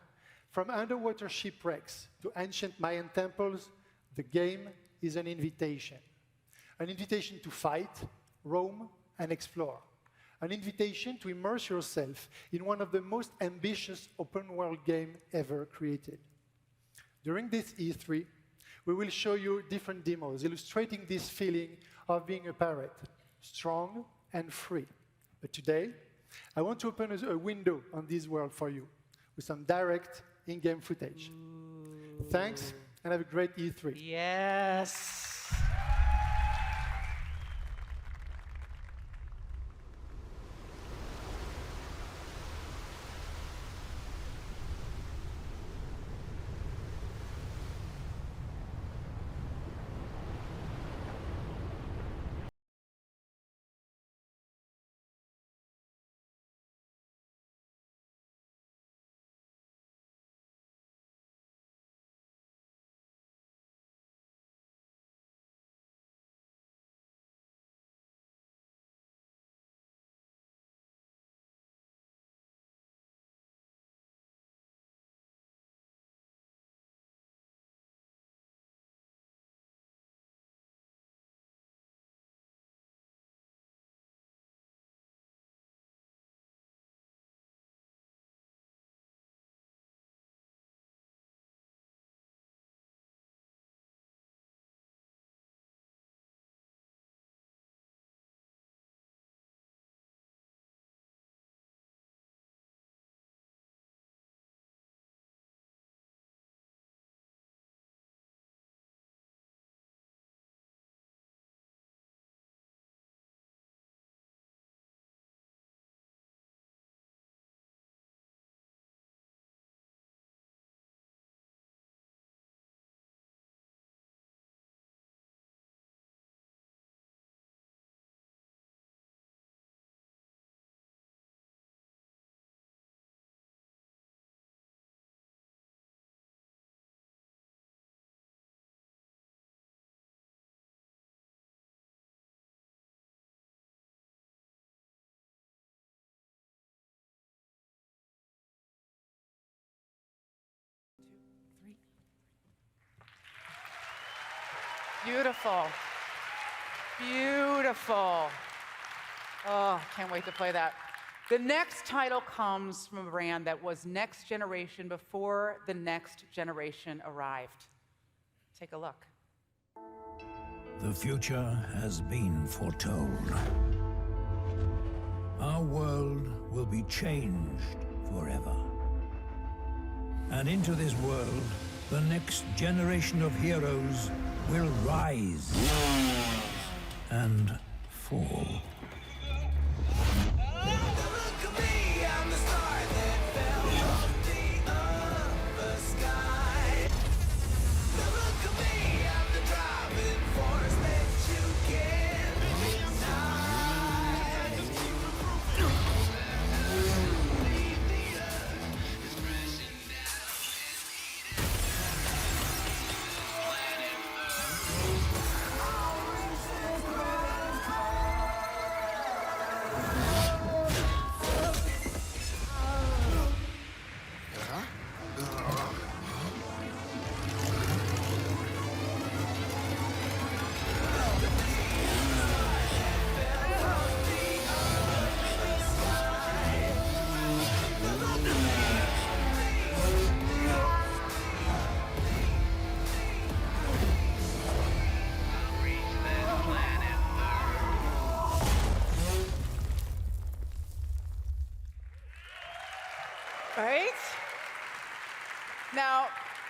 from underwater shipwrecks to ancient Mayan temples, the game is an invitation. An invitation to fight, roam, and explore. An invitation to immerse yourself in one of the most ambitious open-world games ever created. During this E3, we will show you different demos illustrating this feeling of being a pirate, strong and free. But today, I want to open a window on this world for you with some direct in-game footage. Thanks, and have a great E3. Yes. Beautiful. Beautiful. Oh, can't wait to play that. The next title comes from a brand that was next generation before the next generation arrived. Take a look. The future has been foretold. Our world will be changed forever. And into this world, the next generation of heroes will rise and fall. Right? Now,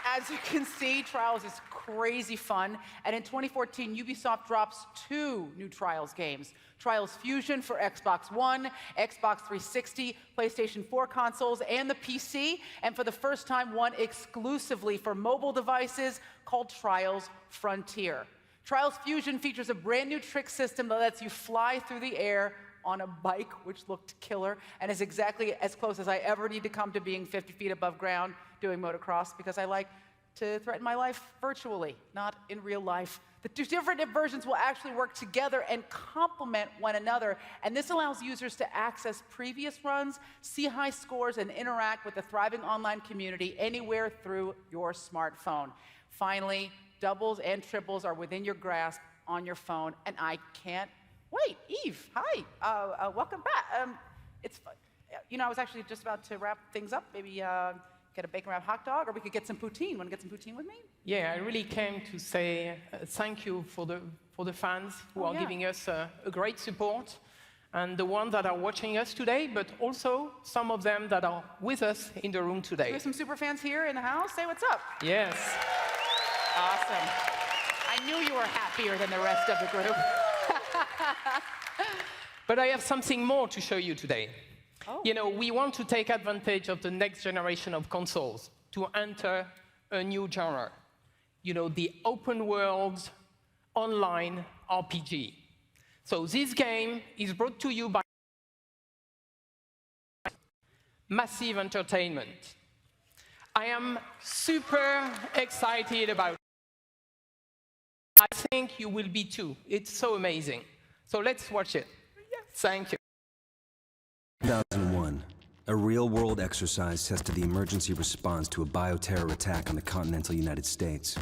as you can see, Trials is crazy fun. And in 2014, Ubisoft drops 2 new Trials games. Trials Fusion for Xbox One, Xbox 360, PlayStation 4 consoles, and the PC. And for the first time, one exclusively for mobile devices called Trials Frontier. Trials Fusion features a brand new trick system that lets you fly through the air on a bike, which looked killer, and is exactly as close as I ever need to come to being 50 feet above ground doing motocross, because I like to threaten my life virtually, not in real life. The 2 different versions will actually work together and complement one another, and this allows users to access previous runs, see high scores, and interact with the thriving online community anywhere through your smartphone. Finally, doubles and triples are within your grasp on your phone, and I can't wait. Eve, hi, welcome back. I was actually just about to wrap things up. Maybe get a bacon wrapped hot dog, or we could get some poutine. Want to get some poutine with me? Yeah, I really came to say thank you for the fans who are giving us a great support, and the ones that are watching us today, but also some of them that are with us in the room today. We have some super fans here in the house. Say what's up. Yes. Awesome. I knew you were happier than the rest of the group. But I have something more to show you today. Oh. You know, we want to take advantage of the next generation of consoles to enter a new genre. You know, the open world online RPG. So this game is brought to you by Massive Entertainment. I am super excited about it. I think you will be too. It's so amazing. So let's watch it. Thank you. 2001, a real-world exercise tested the emergency response to a bioterror attack on the continental United States.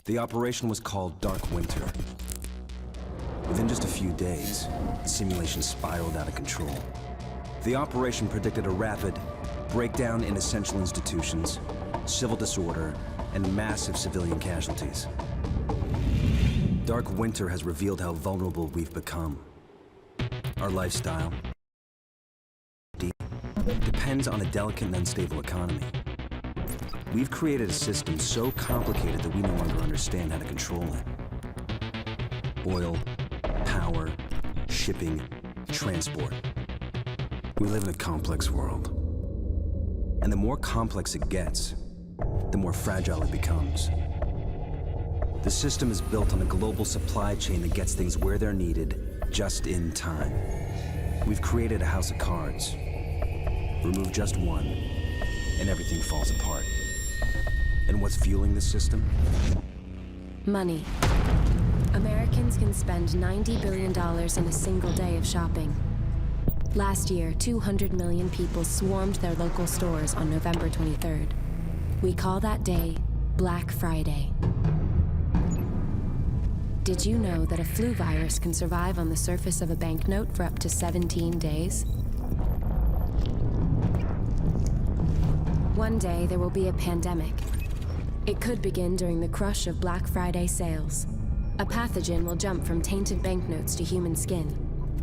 The operation was called Dark Winter. Within just a few days, the simulation spiraled out of control. The operation predicted a rapid breakdown in essential institutions, civil disorder, and massive civilian casualties. Dark Winter has revealed how vulnerable we've become. Our lifestyle depends on a delicate and unstable economy. We've created a system so complicated that we no longer understand how to control it. Oil, power, shipping, transport. We live in a complex world. And the more complex it gets, the more fragile it becomes. The system is built on a global supply chain that gets things where they're needed, just in time. We've created a house of cards. Remove just one, and everything falls apart. And what's fueling this system? Money. Americans can spend $90 billion in a single day of shopping. Last year, 200 million people swarmed their local stores on November 23rd. We call that day Black Friday. Did you know that a flu virus can survive on the surface of a banknote for up to 17 days? One day, there will be a pandemic. It could begin during the crush of Black Friday sales. A pathogen will jump from tainted banknotes to human skin,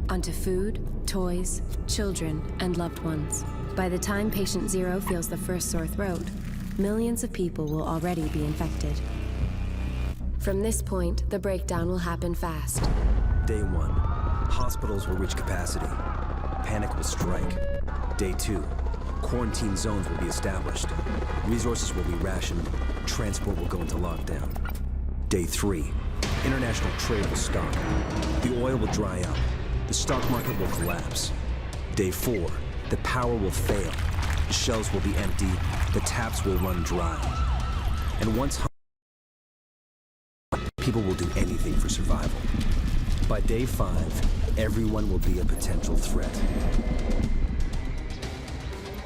onto food, toys, children, and loved ones. By the time patient zero feels the first sore throat, millions of people will already be infected. From this point, the breakdown will happen fast. Day 1, hospitals will reach capacity. Panic will strike. Day 2, quarantine zones will be established. Resources will be rationed. Transport will go into lockdown. Day 3, international trade will stop. The oil will dry up. The stock market will collapse. Day 4, the power will fail. The shelves will be empty. The taps will run dry. And once people will do anything for survival. By day 5, everyone will be a potential threat.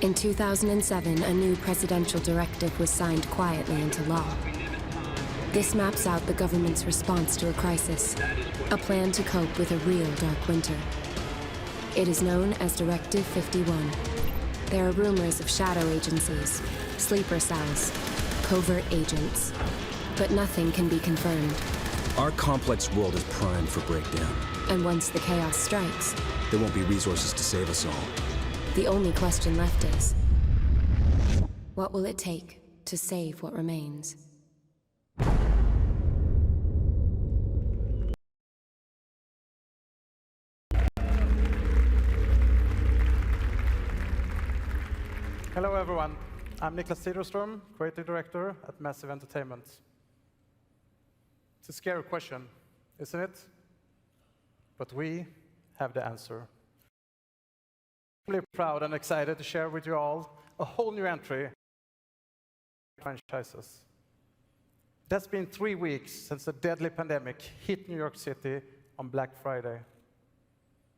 In 2007, a new presidential directive was signed quietly into law. This maps out the government's response to a crisis, a plan to cope with a real dark winter. It is known as Directive 51. There are rumors of shadow agencies, sleeper cells, covert agents, but nothing can be confirmed. Our complex world is primed for breakdown. And once the chaos strikes, there won't be resources to save us all. The only question left is, what will it take to save what remains? Hello everyone, I'm Niklas Cederström, Creative Director at Massive Entertainment. It's a scary question, isn't it? But we have the answer. I'm really proud and excited to share with you all a whole new entry franchises. That's been 3 weeks since the deadly pandemic hit New York City on Black Friday.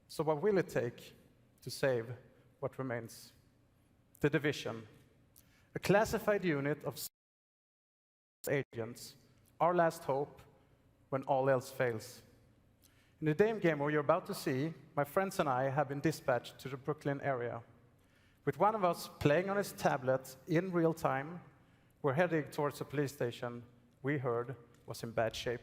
So what will it take to save what remains? The Division, a classified unit of agents, our last hope when all else fails. In the game you're about to see, my friends and I have been dispatched to the Brooklyn area. With one of us playing on his tablet in real time, we're heading towards a police station we heard was in bad shape.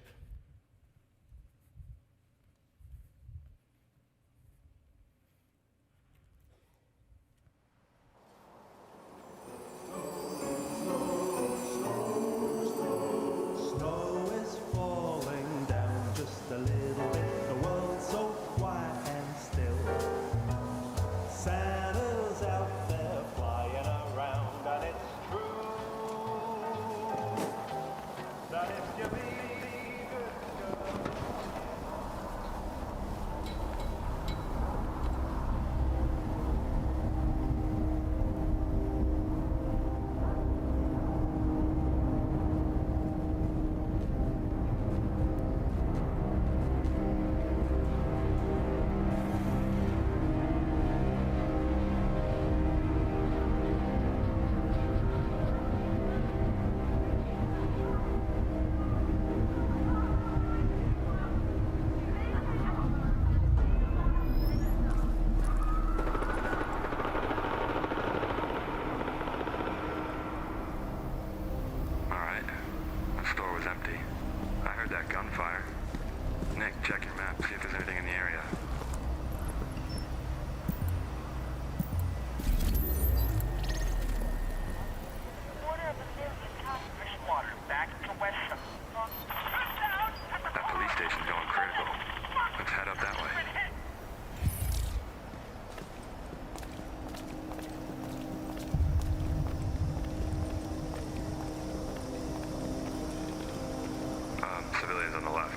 Civilians on the left.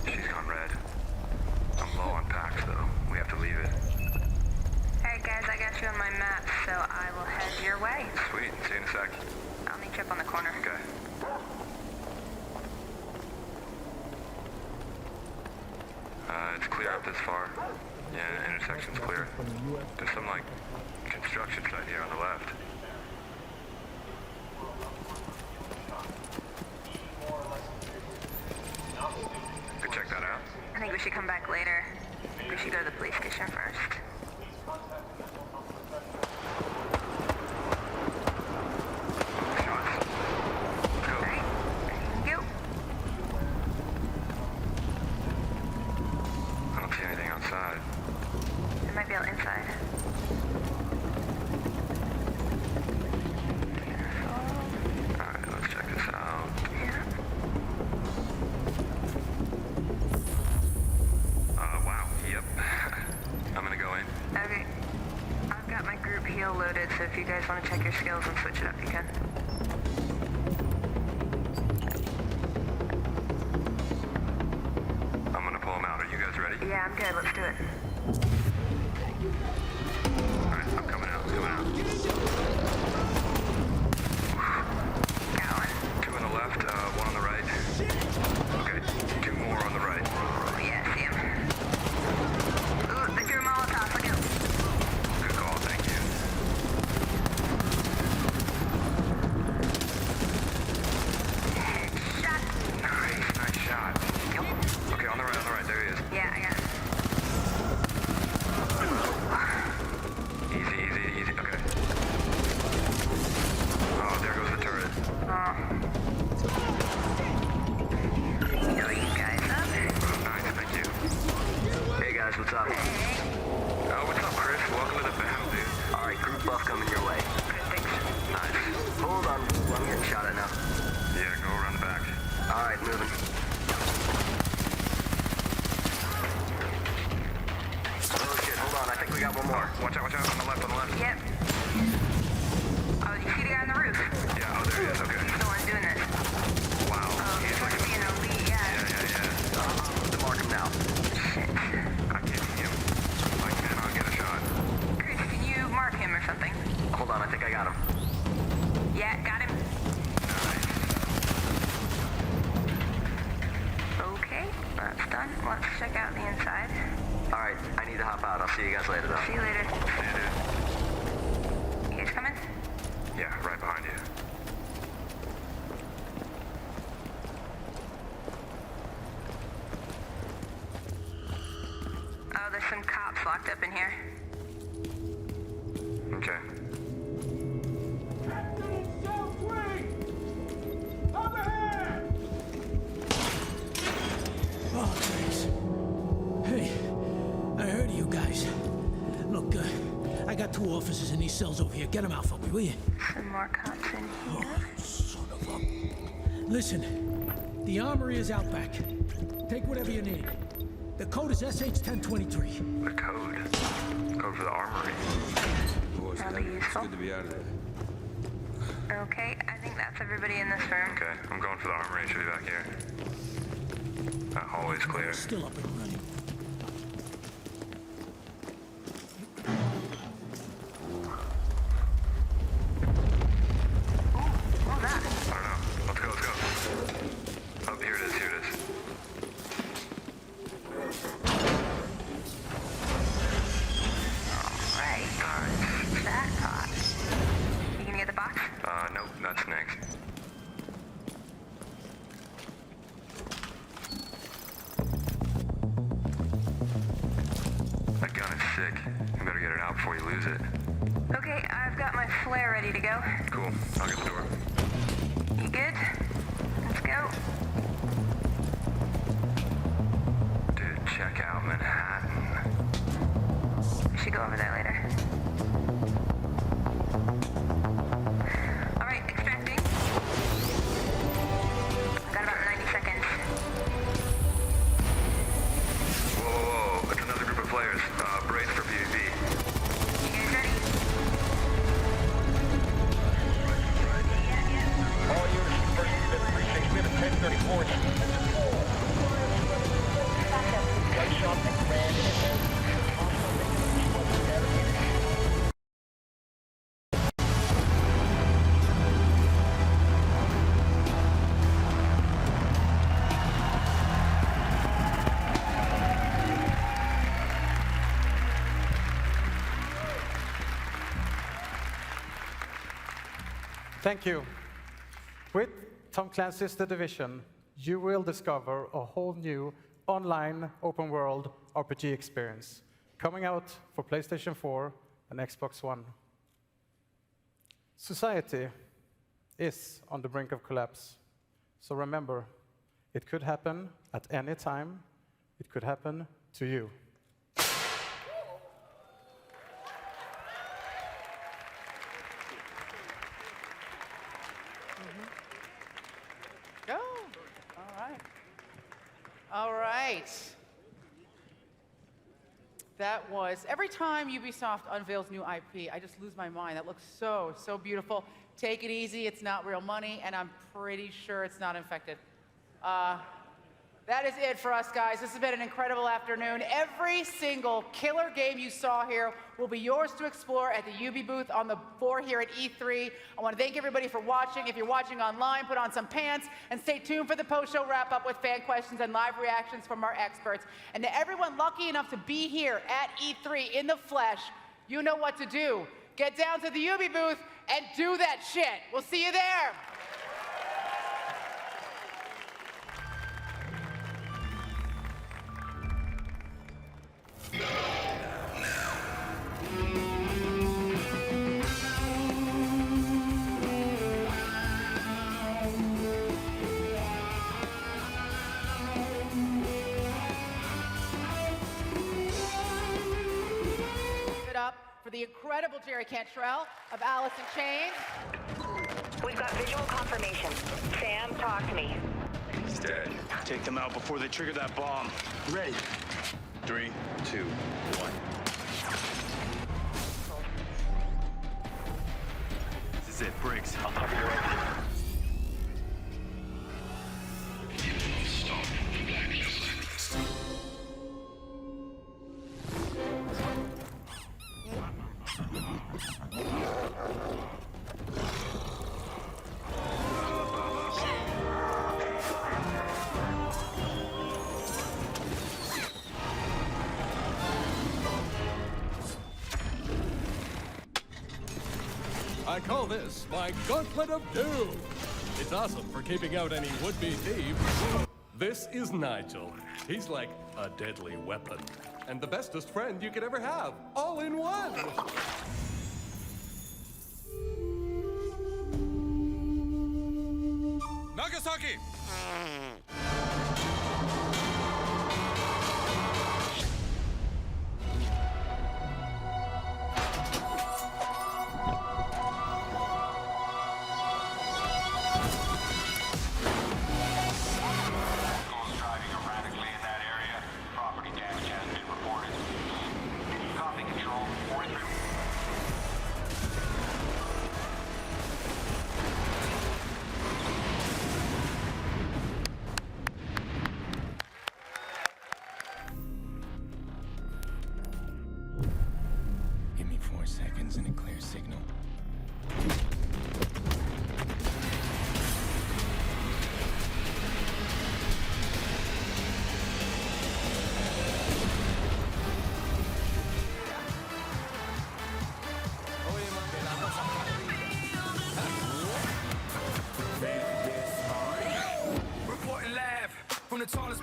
She's gone red. I'm low on packs, though. We have to leave it. Alright guys, I got you on my map, so I will head your way. Sweet. See you in a sec. I'll meet you up on the corner. Okay. It's clear up this far. Yeah, intersection's clear. There's some, like, construction site here on the left. Could check that out. I think we should come back later. We should go to the police station first. Shots. Let's go. Alright. if you guys want to check your skills and switch it up, you can. I'm gonna pull him out. Are you guys ready? Yeah, I'm good. Let's do it. Alright, I'm coming out. Coming out. Going. 2 on the left, 1 on the right. Okay, 2 more on the right. Oh, yeah, see him. Ooh, they threw a Molotov. Look out. Good call, thank you. Shot. Nice shot. Okay, on the right, there he is. Yeah, I got it. Easy, okay. Oh, there goes the turret. Oh. Heal you guys up. Nice, thank you. Hey guys, what's up? Oh, what's up, Chris? Welcome to the battle, dude. Alright, group buff coming your way. Nice. Hold on, I'm getting shot at now. Yeah, go around the back. Alright, moving. Oh shit, hold on, I think we got one more. Watch out, on the left. Yep. Oh, you see the guy on the roof? Yeah, oh, there he is, okay. He's the one doing this. Wow. Oh, he's like being elite, yeah. To mark him now. Shit. I can't see him. I cannot get a shot. Chris, can you mark him or something? Hold on, I think I got him. Yeah, got him. Okay, that's done. Let's check out the inside. Alright, I need to hop out. I'll see you guys later though. See you later. See you, dude. You guys coming? Yeah, right behind you. Oh, there's some cops locked up in here. Okay. Oh, thanks. Hey, I heard of you guys. Look, I got 2 officers in these cells over here. Get them out for me, will you? Some more cops in here. Son of a... Listen, the armory is out back. Take whatever you need. The code is SH-1023. The code? Code for the armory. Boys, that'll be useful. Good to be out of there. Okay, I think that's everybody in this room. Okay, I'm going for the armory. It should be back here. That hallway's clear. Still up and running. What was that? I don't know. Let's go. Oh, here it is. Alright. Jackpot. You gonna get the box? Nope, that's next. That gun is sick. You better get it out before you lose it. Okay, I've got my flare ready to go. Cool. I'll get the door. You good? Let's go. Dude, check out Manhattan. We should go over there later. Alright, extracting. Got about 90 seconds. Whoa. It's another group of players. Brace for PvP. You guys ready? All units first to precinct. We have a 1034. Gunshot and ran in. Thank you. With Tom Clancy's The Division, you will discover a whole new online open world RPG experience coming out for PlayStation 4 and Xbox One. Society is on the brink of collapse. So remember, it could happen at any time. It could happen to you. Go. All right. That was, every time Ubisoft unveils new IP, I just lose my mind. That looks so, so beautiful. Take it easy, it's not real money, and I'm pretty sure it's not infected. That is it for us, guys. This has been an incredible afternoon. Every single killer game you saw here will be yours to explore at the Ubi booth on the floor here at E3. I want to thank everybody for watching. If you're watching online, put on some pants and stay tuned for the post-show wrap-up with fan questions and live reactions from our experts. And to everyone lucky enough to be here at E3 in the flesh, you know what to do. Get down to the Ubi booth and do that shit. We'll see you there. For the incredible Jerry Cantrell of Alice in Chains. We've got visual confirmation. Sam, talk to me. He's dead. Take them out before they trigger that bomb. Ready. 3, 2, 1. This is it, Briggs. I'll cover your right. I call this my Gauntlet of Doom. It's awesome for keeping out any would-be thieves. This is Nigel. He's like a deadly weapon. And the bestest friend you could ever have, all in one. Nagasaki! Give me 4 seconds and a clear signal. Reporting live from the tallest.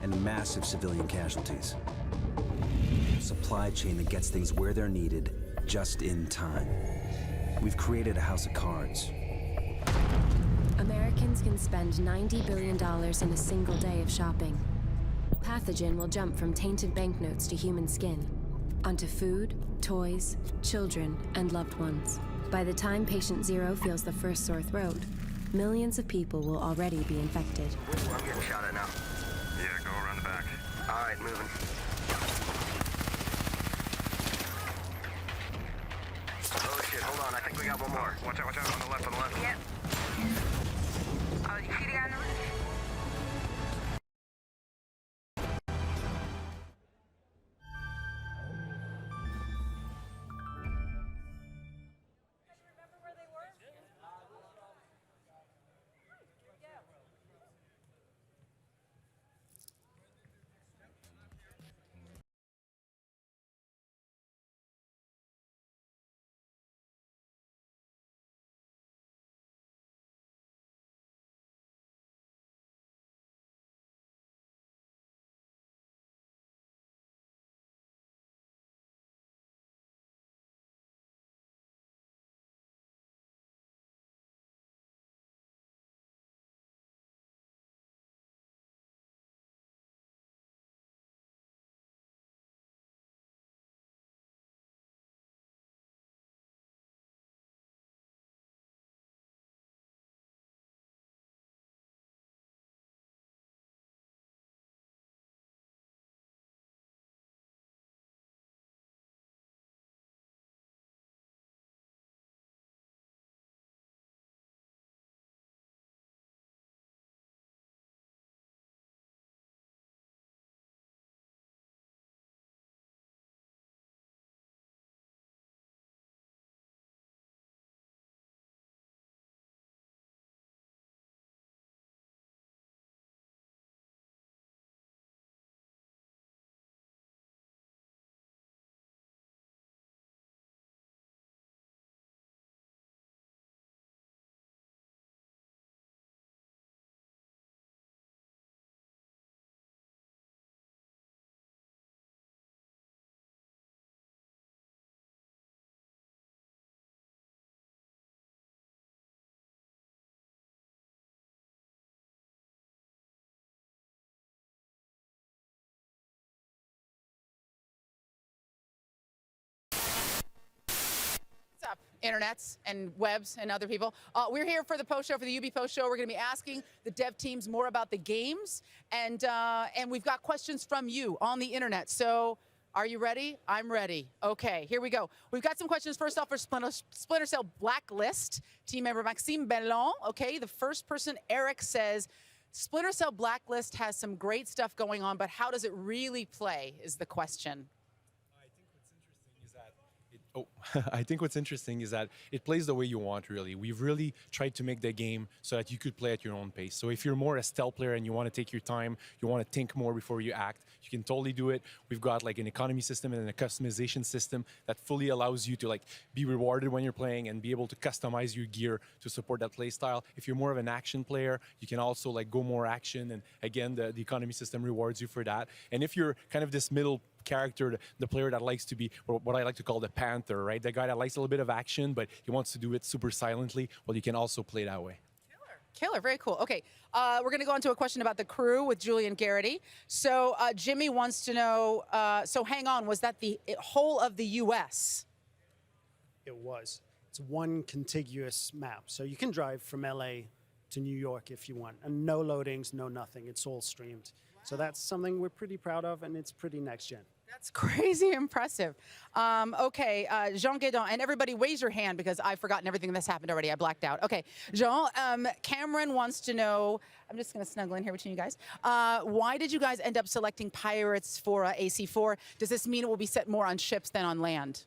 And massive civilian casualties. A supply chain that gets things where they're needed, just in time. We've created a house of cards. Americans can spend $90 billion in a single day of shopping. Pathogen will jump from tainted banknotes to human skin, onto food, toys, children, and loved ones. By the time patient zero feels the first sore throat, millions of people will already be infected. I'm getting shot at now. Yeah, go around the back. All right, moving. Oh shit, hold on. I think we got one more. Watch out, on the left, Yep. Oh, you see the guy on the roof? up, internets and webs and other people? We're here for the post show, for the Ubi post show. We're going to be asking the dev teams more about the games, and we've got questions from you on the internet. So, are you ready? I'm ready. Okay, here we go. We've got some questions. First off, for Splinter Cell Blacklist, team member Maxime Bellon. Okay, the first person, Eric, says, Splinter Cell Blacklist has some great stuff going on, but how does it really play is the question. I think what's interesting is that it plays the way you want, really. We've really tried to make the game so that you could play at your own pace. So if you're more a stealth player and you want to take your time, you want to think more before you act, you can totally do it. We've got like an economy system and a customization system that fully allows you to like be rewarded when you're playing and be able to customize your gear to support that play style. If you're more of an action player, you can also like go more action, and again, the economy system rewards you for that. And if you're kind of this middle character, the player that likes to be what I like to call the panther, right? The guy that likes a little bit of action, but he wants to do it super silently. Well, you can also play that way. Killer, very cool. Okay, we're going to go on to a question about the crew with Julian Garrity. So Jimmy wants to know, so hang on, was that the whole of the U.S.? It was. It's one contiguous map. So you can drive from LA to New York if you want. And no loadings, no nothing. It's all streamed. Wow. So that's something we're pretty proud of, and it's pretty next gen. That's crazy impressive. Okay, Jean Guédon, and everybody raise your hand because I've forgotten everything that's happened already. I blacked out. Okay, Jean, Cameron wants to know, I'm just going to snuggle in here between you guys. Why did you guys end up selecting pirates for AC4? Does this mean it will be set more on ships than on land?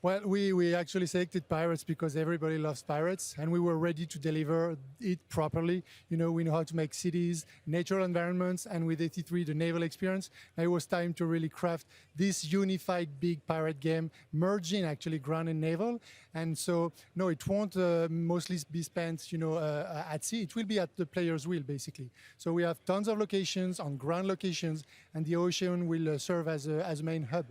Well, we actually selected pirates because everybody loves pirates, and we were ready to deliver it properly. You know, we know how to make cities, natural environments, and with 83, the naval experience. Now it was time to really craft this unified big pirate game, merging actually ground and naval. And so, no, it won't mostly be spent, you know, at sea. It will be at the player's will, basically. So we have tons of locations, on ground locations, and the ocean will serve as a main hub.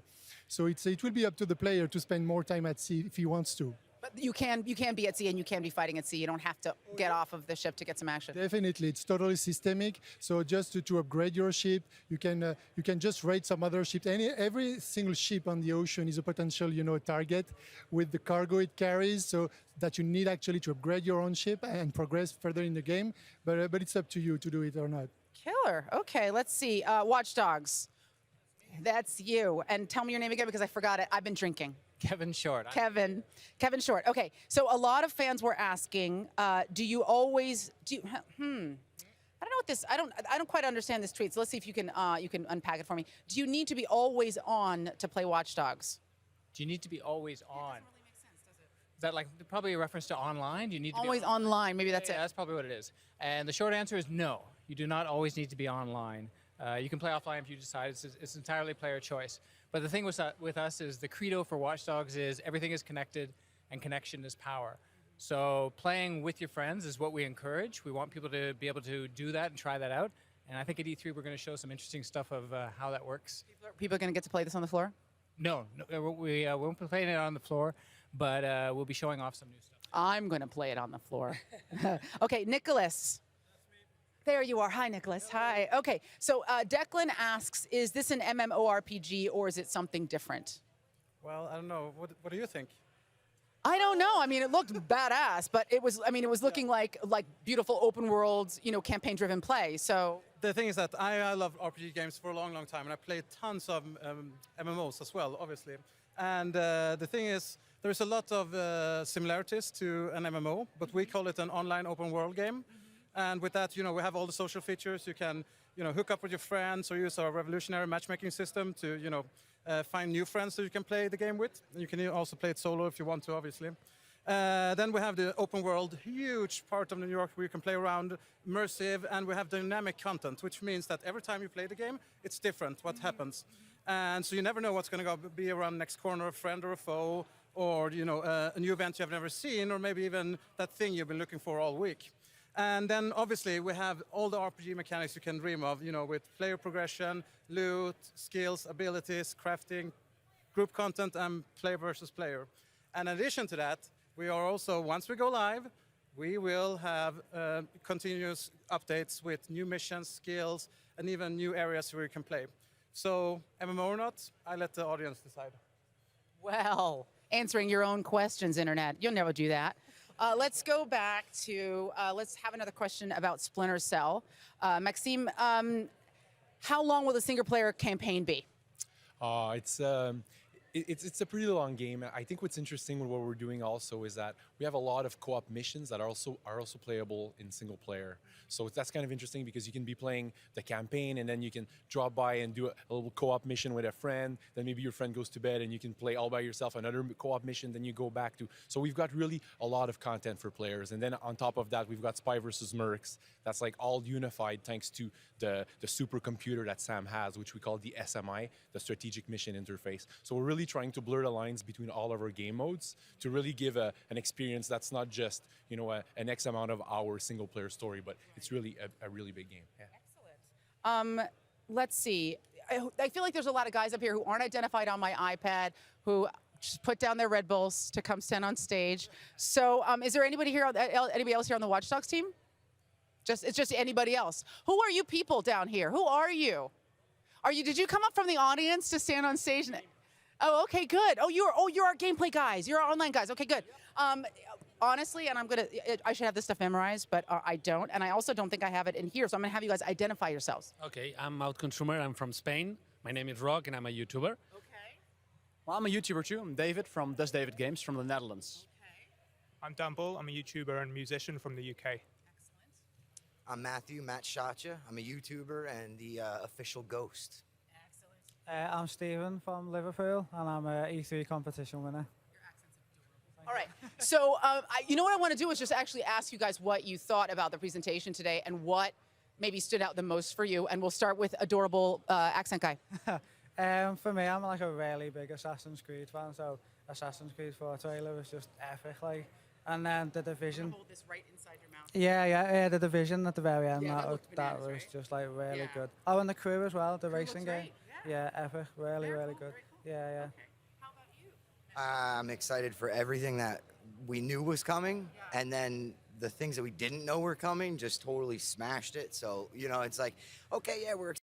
So it will be up to the player to spend more time at sea if he wants to. But you can be at sea and you can be fighting at sea. You don't have to get off of the ship to get some action. Definitely, it's totally systemic. So just to upgrade your ship, you can just raid some other ships. Every single ship on the ocean is a potential, you know, target with the cargo it carries. So that you need actually to upgrade your own ship and progress further in the game. But it's up to you to do it or not. Killer. Okay, let's see. Watch Dogs. That's you. And tell me your name again because I forgot it. I've been drinking. Kevin Short. Kevin Short. Okay. So a lot of fans were asking, do you always I don't know what this. I don't quite understand this tweet. So let's see if you can unpack it for me. Do you need to be always on to play Watch Dogs? Do you need to be always on? Is that like probably a reference to online? Do you need to always be online? Maybe that's it. That's probably what it is. And the short answer is no. You do not always need to be online. You can play offline if you decide. It's entirely player choice. But the thing with us is the credo for Watch Dogs is everything is connected and connection is power. So playing with your friends is what we encourage. We want people to be able to do that and try that out. And I think at E3 we're going to show some interesting stuff of how that works. People are going to get to play this on the floor? No, we won't be playing it on the floor, but we'll be showing off some new stuff. I'm going to play it on the floor. Okay, Nicholas. There you are. Hi, Nicholas. Hi. Okay, so Declan asks, is this an MMORPG or is it something different? Well, I don't know. What do you think? I don't know. I mean, it looked badass, but it was looking like beautiful open world, you know, campaign-driven play. So the thing is that I love RPG games for a long, long time, and I played tons of MMOs as well, obviously. And the thing is, there's a lot of similarities to an MMO, but we call it an online open world game. And with that, you know, we have all the social features. You can, you know, hook up with your friends or use our revolutionary matchmaking system to, you know, find new friends that you can play the game with. You can also play it solo if you want to, obviously. Then we have the open world, huge part of New York where you can play around, immersive, and we have dynamic content, which means that every time you play the game, it's different what happens. And so you never know what's going to be around next corner, a friend or a foe, or, you know, a new event you've never seen, or maybe even that thing you've been looking for all week. And then, obviously, we have all the RPG mechanics you can dream of, you know, with player progression, loot, skills, abilities, crafting, group content, and player versus player. And in addition to that, we are also, once we go live, we will have continuous updates with new missions, skills, and even new areas where you can play. So, MMO or not, I let the audience decide. Well, answering your own questions, Internet. You'll never do that. Let's go back to, let's have another question about Splinter Cell. Maxime, how long will the single-player campaign be? It's a pretty long game. I think what's interesting with what we're doing also is that we have a lot of co-op missions that are also playable in single player. So that's kind of interesting because you can be playing the campaign and then you can drop by and do a little co-op mission with a friend. Then maybe your friend goes to bed and you can play all by yourself another co-op mission. Then you go back to. So we've got really a lot of content for players. And then on top of that, we've got Spy versus Mercs. That's like all unified thanks to the supercomputer that Sam has, which we call the SMI, the Strategic Mission Interface. So we're really trying to blur the lines between all of our game modes to really give an experience that's not just an X amount of hour single player story, but it's really a really big game. Yeah. Excellent. Let's see. I feel like there's a lot of guys up here who aren't identified on my iPad who just put down their Red Bulls to come stand on stage. So is there anybody here, anybody else here on the Watch Dogs team? It's just anybody else. Who are you people down here? Who are you? Did you come up from the audience to stand on stage? Oh, okay, good. You're our gameplay guys. You're our online guys. Okay, good. Honestly, and I should have this stuff memorized, but I don't. And I also don't think I have it in here. So I'm going to have you guys identify yourselves. Okay, I'm Out Consumer. I'm from Spain. My name is Rock, and I'm a YouTuber. Okay. Well, I'm a YouTuber too. I'm David from Does David Games from the Netherlands. Okay. I'm Dan Bull. I'm a YouTuber and musician from the UK. I'm Matt Shacha. I'm a YouTuber and the official ghost. I'm Stephen from Liverpool, and I'm an E3 competition winner. All right. So, you know what I want to do is just actually ask you guys what you thought about the presentation today and what maybe stood out the most for you. And we'll start with adorable accent guy. For me, I'm like a really big Assassin's Creed fan, so Assassin's Creed 4 trailer was just epic, like. And then the Division. Hold this right inside your mouth. Yeah, the Division at the very end. Yeah, that was just like really Yeah. good. Oh, and the crew as well, the racing game. great. Yeah, epic, really good. Yeah. Okay. How about you? I'm excited for everything that we knew was coming, and then the things that we didn't know were coming just totally smashed it. So, it's like, okay, yeah, we're excited.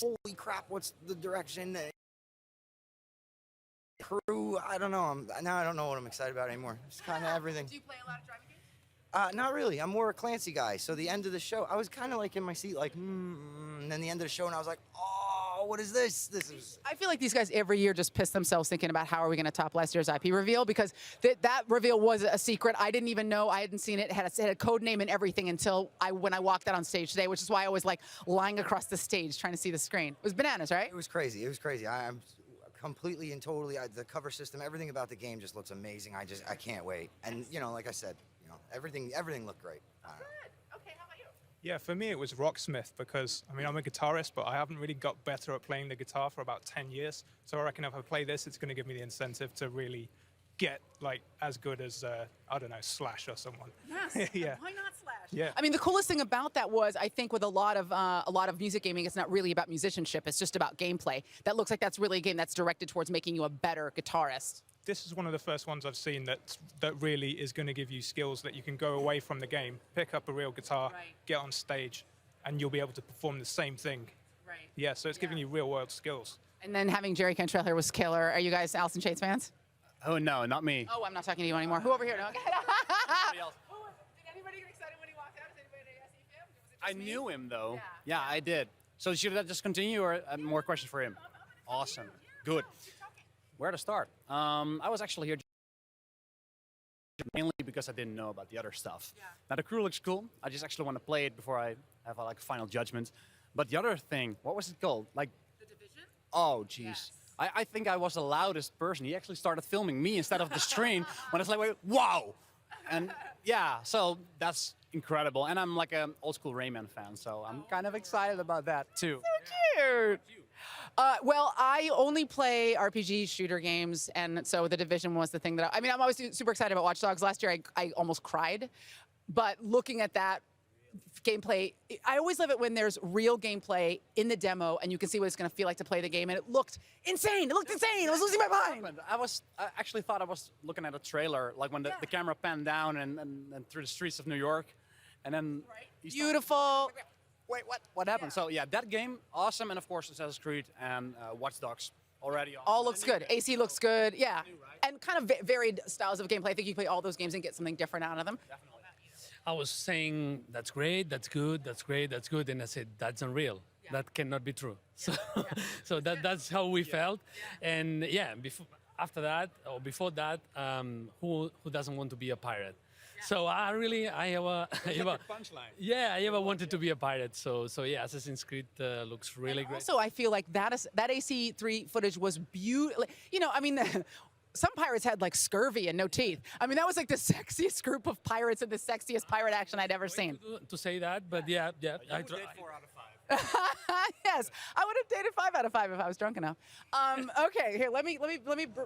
Holy crap, what's the direction? Crew, I don't know. Now I don't know what I'm excited about anymore. It's kind of everything. Do you play a lot of driving games? Not really. I'm more a Clancy guy. So the end of the show, I was kind of like in my seat, like, and then the end of the show, and I was like, oh, what is this? I feel like these guys every year just piss themselves thinking about how are we going to top last year's IP reveal, because that reveal was a secret. I didn't even know. I hadn't seen it. It had a code name and everything until when I walked out on stage today, which is why I was like lying across the stage trying to see the screen. It was bananas, right? It was crazy. I'm completely and totally, the cover system, everything about the game just looks amazing. I can't wait. And, like I said, everything looked great. Good. Okay, how about you? Yeah, for me it was Rocksmith because, I'm a guitarist, but I haven't really got better at playing the guitar for about 10 years. So I reckon if I play this, it's going to give me the incentive to really get, as good as, I don't know, Slash or someone. Yes. Yeah. Why not Slash? Yeah. The coolest thing about that was, I think with a lot of music gaming, it's not really about musicianship. It's just about gameplay. That looks like that's really a game that's directed towards making you a better guitarist. This is one of the first ones I've seen that really is going to give you skills that you can go away from the game, pick up a real guitar, get on stage, and you'll be able to perform the same thing. Right. Yeah, so it's giving you real-world skills. And then having Jerry Cantrell here was killer. Are you guys Alice in Chains fans? Oh, no, not me. Oh, I'm not talking to you anymore. Who over here? No. Somebody else. Did anybody get excited when he walked out? Did anybody see him? I knew him, though. Yeah, I did. So should that just continue, or more questions for him? Awesome. Good. Where to start? I was actually here mainly because I didn't know about the other stuff. Yeah. Now, the crew looks cool. I just actually want to play it before I have a final judgment. But the other thing, what was it called? The Division? Oh, jeez. Yes. I think I was the loudest person. He actually started filming me instead of the stream when it's like, wait, wow! And yeah, so that's incredible. And I'm like an old school Rayman fan, so I'm kind of excited about that too. So cute! Well, I only play RPG shooter games, and so The Division was the thing that I'm always super excited about Watch Dogs. Last year, I almost cried. But looking at that gameplay, I always love it when there's real gameplay in the demo, and you can see what it's going to feel like to play the game, and it looked insane. It looked insane. I was losing my mind. I actually thought I was looking at a trailer, like when the camera panned down and through the streets of New York, and then beautiful. Wait, what happened? So yeah, that game, awesome, and of course Assassin's Creed and Watch Dogs, already on. All looks good. AC looks good. Yeah. And kind of varied styles of gameplay. I think you play all those games and get something different out of them. I was saying, that's great, that's good, that's great, that's good. And I said, that's unreal. That cannot be true. So that's how we felt. And yeah, after that, or before that, who doesn't want to be a pirate? So I have a punchline. Yeah, I ever wanted to be a pirate. So yeah, Assassin's Creed looks really great. Also, I feel like that AC3 footage was beautiful. You know, I mean, some pirates had like scurvy and no teeth. I mean, that was like the sexiest group of pirates and the sexiest pirate action I'd ever seen. To say that, but yeah. You would date 4 out of 5. Yes, I would have dated 5 out of 5 if I was drunk enough. Okay, here, let me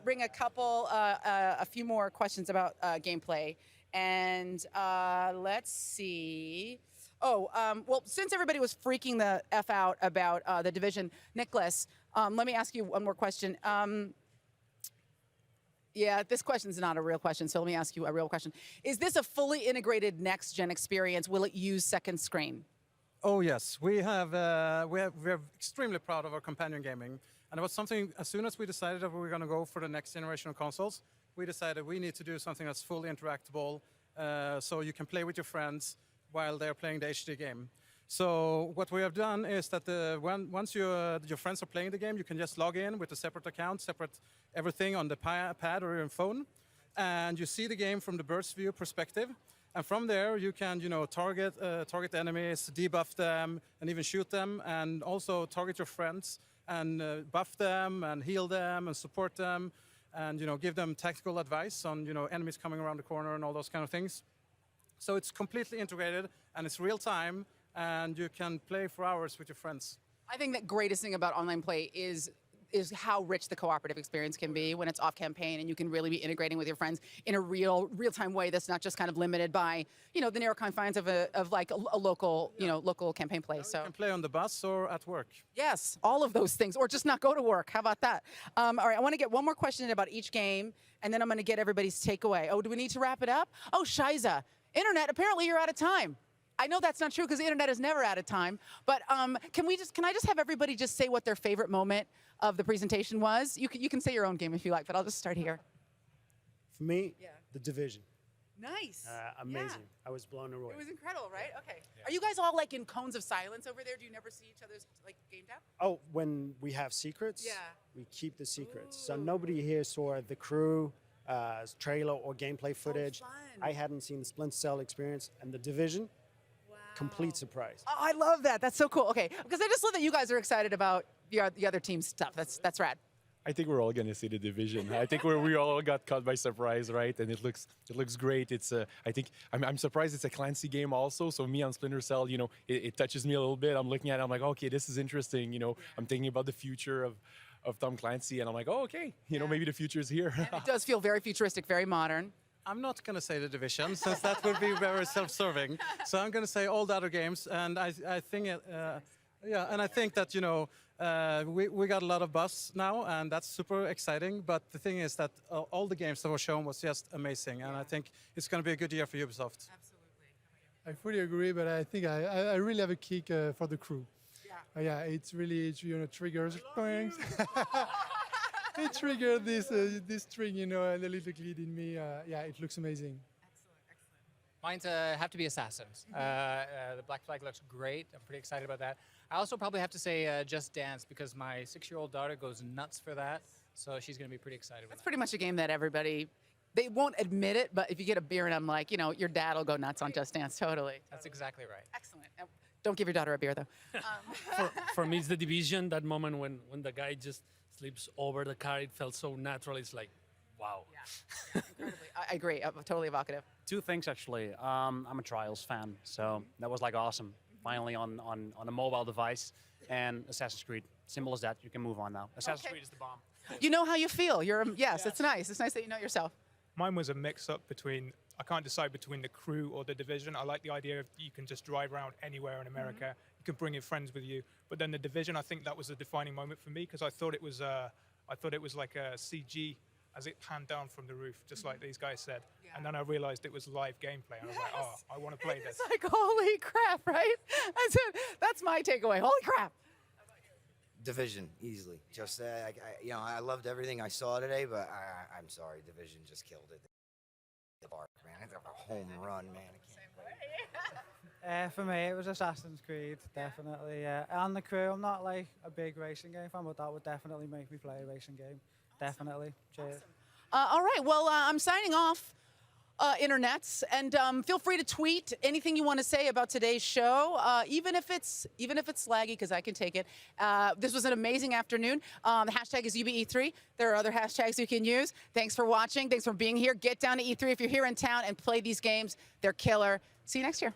bring a few more questions about gameplay, and let's see. Oh, well, since everybody was freaking the F out about the Division, Nicholas, let me ask you one more question. Yeah, this question's not a real question, so let me ask you a real question. Is this a fully integrated next-gen experience? Will it use second screen? Oh yes, we're extremely proud of our companion gaming, and it was something. As soon as we decided that we were going to go for the next generation of consoles, we decided we need to do something that's fully interactable, so you can play with your friends while they're playing the HD game. So what we have done is that once your friends are playing the game, you can just log in with a separate account, separate everything on the pad or your phone, and you see the game from the burst view perspective. And from there, you can, target enemies, debuff them, and even shoot them, and also target your friends and buff them and heal them and support them, and give them tactical advice on enemies coming around the corner and all those kind of things. So it's completely integrated and it's real time, and you can play for hours with your friends. I think the greatest thing about online play is how rich the cooperative experience can be when it's off campaign and you can really be integrating with your friends in a real-time way that's not just kind of limited by the narrow confines of a local campaign play. So you can play on the bus or at work. Yes, all of those things, or just not go to work. How about that? All right, I want to get one more question in about each game, and then I'm going to get everybody's takeaway. Oh, do we need to wrap it up? Oh, Shiza, Internet, apparently you're out of time. I know that's not true because the internet is never out of time, but can I just have everybody just say what their favorite moment of the presentation was? You can say your own game if you like, but I'll just start here. For me, The Division. Nice. Amazing. Yeah. I was blown away. It was incredible, right? Okay. Are you guys all like in cones of silence over there? Do you never see each other's like game tab? Oh, when we have secrets, we keep the secrets. So nobody here saw the crew trailer or gameplay footage. I hadn't seen the Splinter Cell experience and The Division. Complete surprise. Oh, I love that. That's so cool. Okay, because I just love that you guys are excited about the other team's stuff. That's rad. I think we're all gonna see the Division. I think we all got caught by surprise, right? And it looks great. It's I think I'm surprised it's a Clancy game also. So me on Splinter Cell, it touches me a little bit. I'm looking at it, I'm like, okay, this is interesting. I'm thinking about the future of Tom Clancy, and I'm like, oh, okay, maybe the future is here. And it does feel very futuristic, very modern. I'm not going to say The Division, since that would be very self-serving. So I'm going to say all the other games, and I think and I think that we got a lot of buzz now, and that's super exciting. But the thing is that all the games that were shown was just amazing, and I think it's going to be a good year for Ubisoft. Absolutely. I fully agree, but I think I really have a kick for the crew. Yeah, it's really triggers things. It triggered this string, and the little kid in me. Yeah, it looks amazing. Mine's have to be Assassins. The Black Flag looks great. I'm pretty excited about that. I also probably have to say Just Dance because my 6-year-old daughter goes nuts for that. So she's going to be pretty excited with that. That's pretty much a game that they won't admit it, but if you get a beer and I'm like, your dad will go nuts on Just Dance, totally. That's exactly right. Excellent. Don't give your daughter a beer, though. For me, it's The Division, that moment when the guy just slips over the car, it felt so natural. It's like, wow. Yeah, incredibly. I agree. Totally evocative. 2 things, actually. I'm a Trials fan, so that was like awesome. Finally on a mobile device, and Assassin's Creed. Simple as that. You can move on now. Assassin's Creed is the bomb. You know how you feel. Yes, it's nice. It's nice that you know yourself. Mine was a mix-up between, I can't decide between the crew or the Division. I like the idea of you can just drive around anywhere in America. You can bring your friends with you. But then the Division, I think that was a defining moment for me because I thought it was like a CG as it panned down from the roof, just like these guys said. Yeah. And then I realized it was live gameplay. And I was like, oh, I want to play this. It's like, holy crap, right? That's my takeaway. Holy crap. Division, easily. Just, you know, I loved everything I saw today, but I'm sorry, Division just killed it. The bark, man. It's a home run, man. I can't wait. For me, it was Assassin's Creed, definitely. And the Crew, I'm not like a big racing game fan, but that would definitely make me play a racing game. Definitely. Cheers. All right, well, I'm signing off, internets, and feel free to tweet anything you want to say about today's show, even if it's laggy, because I can take it. This was an amazing afternoon. The hashtag is UBE3. There are other hashtags you can use. Thanks for watching. Thanks for being here. Get down to E3 if you're here in town and play these games. They're killer. See you next year.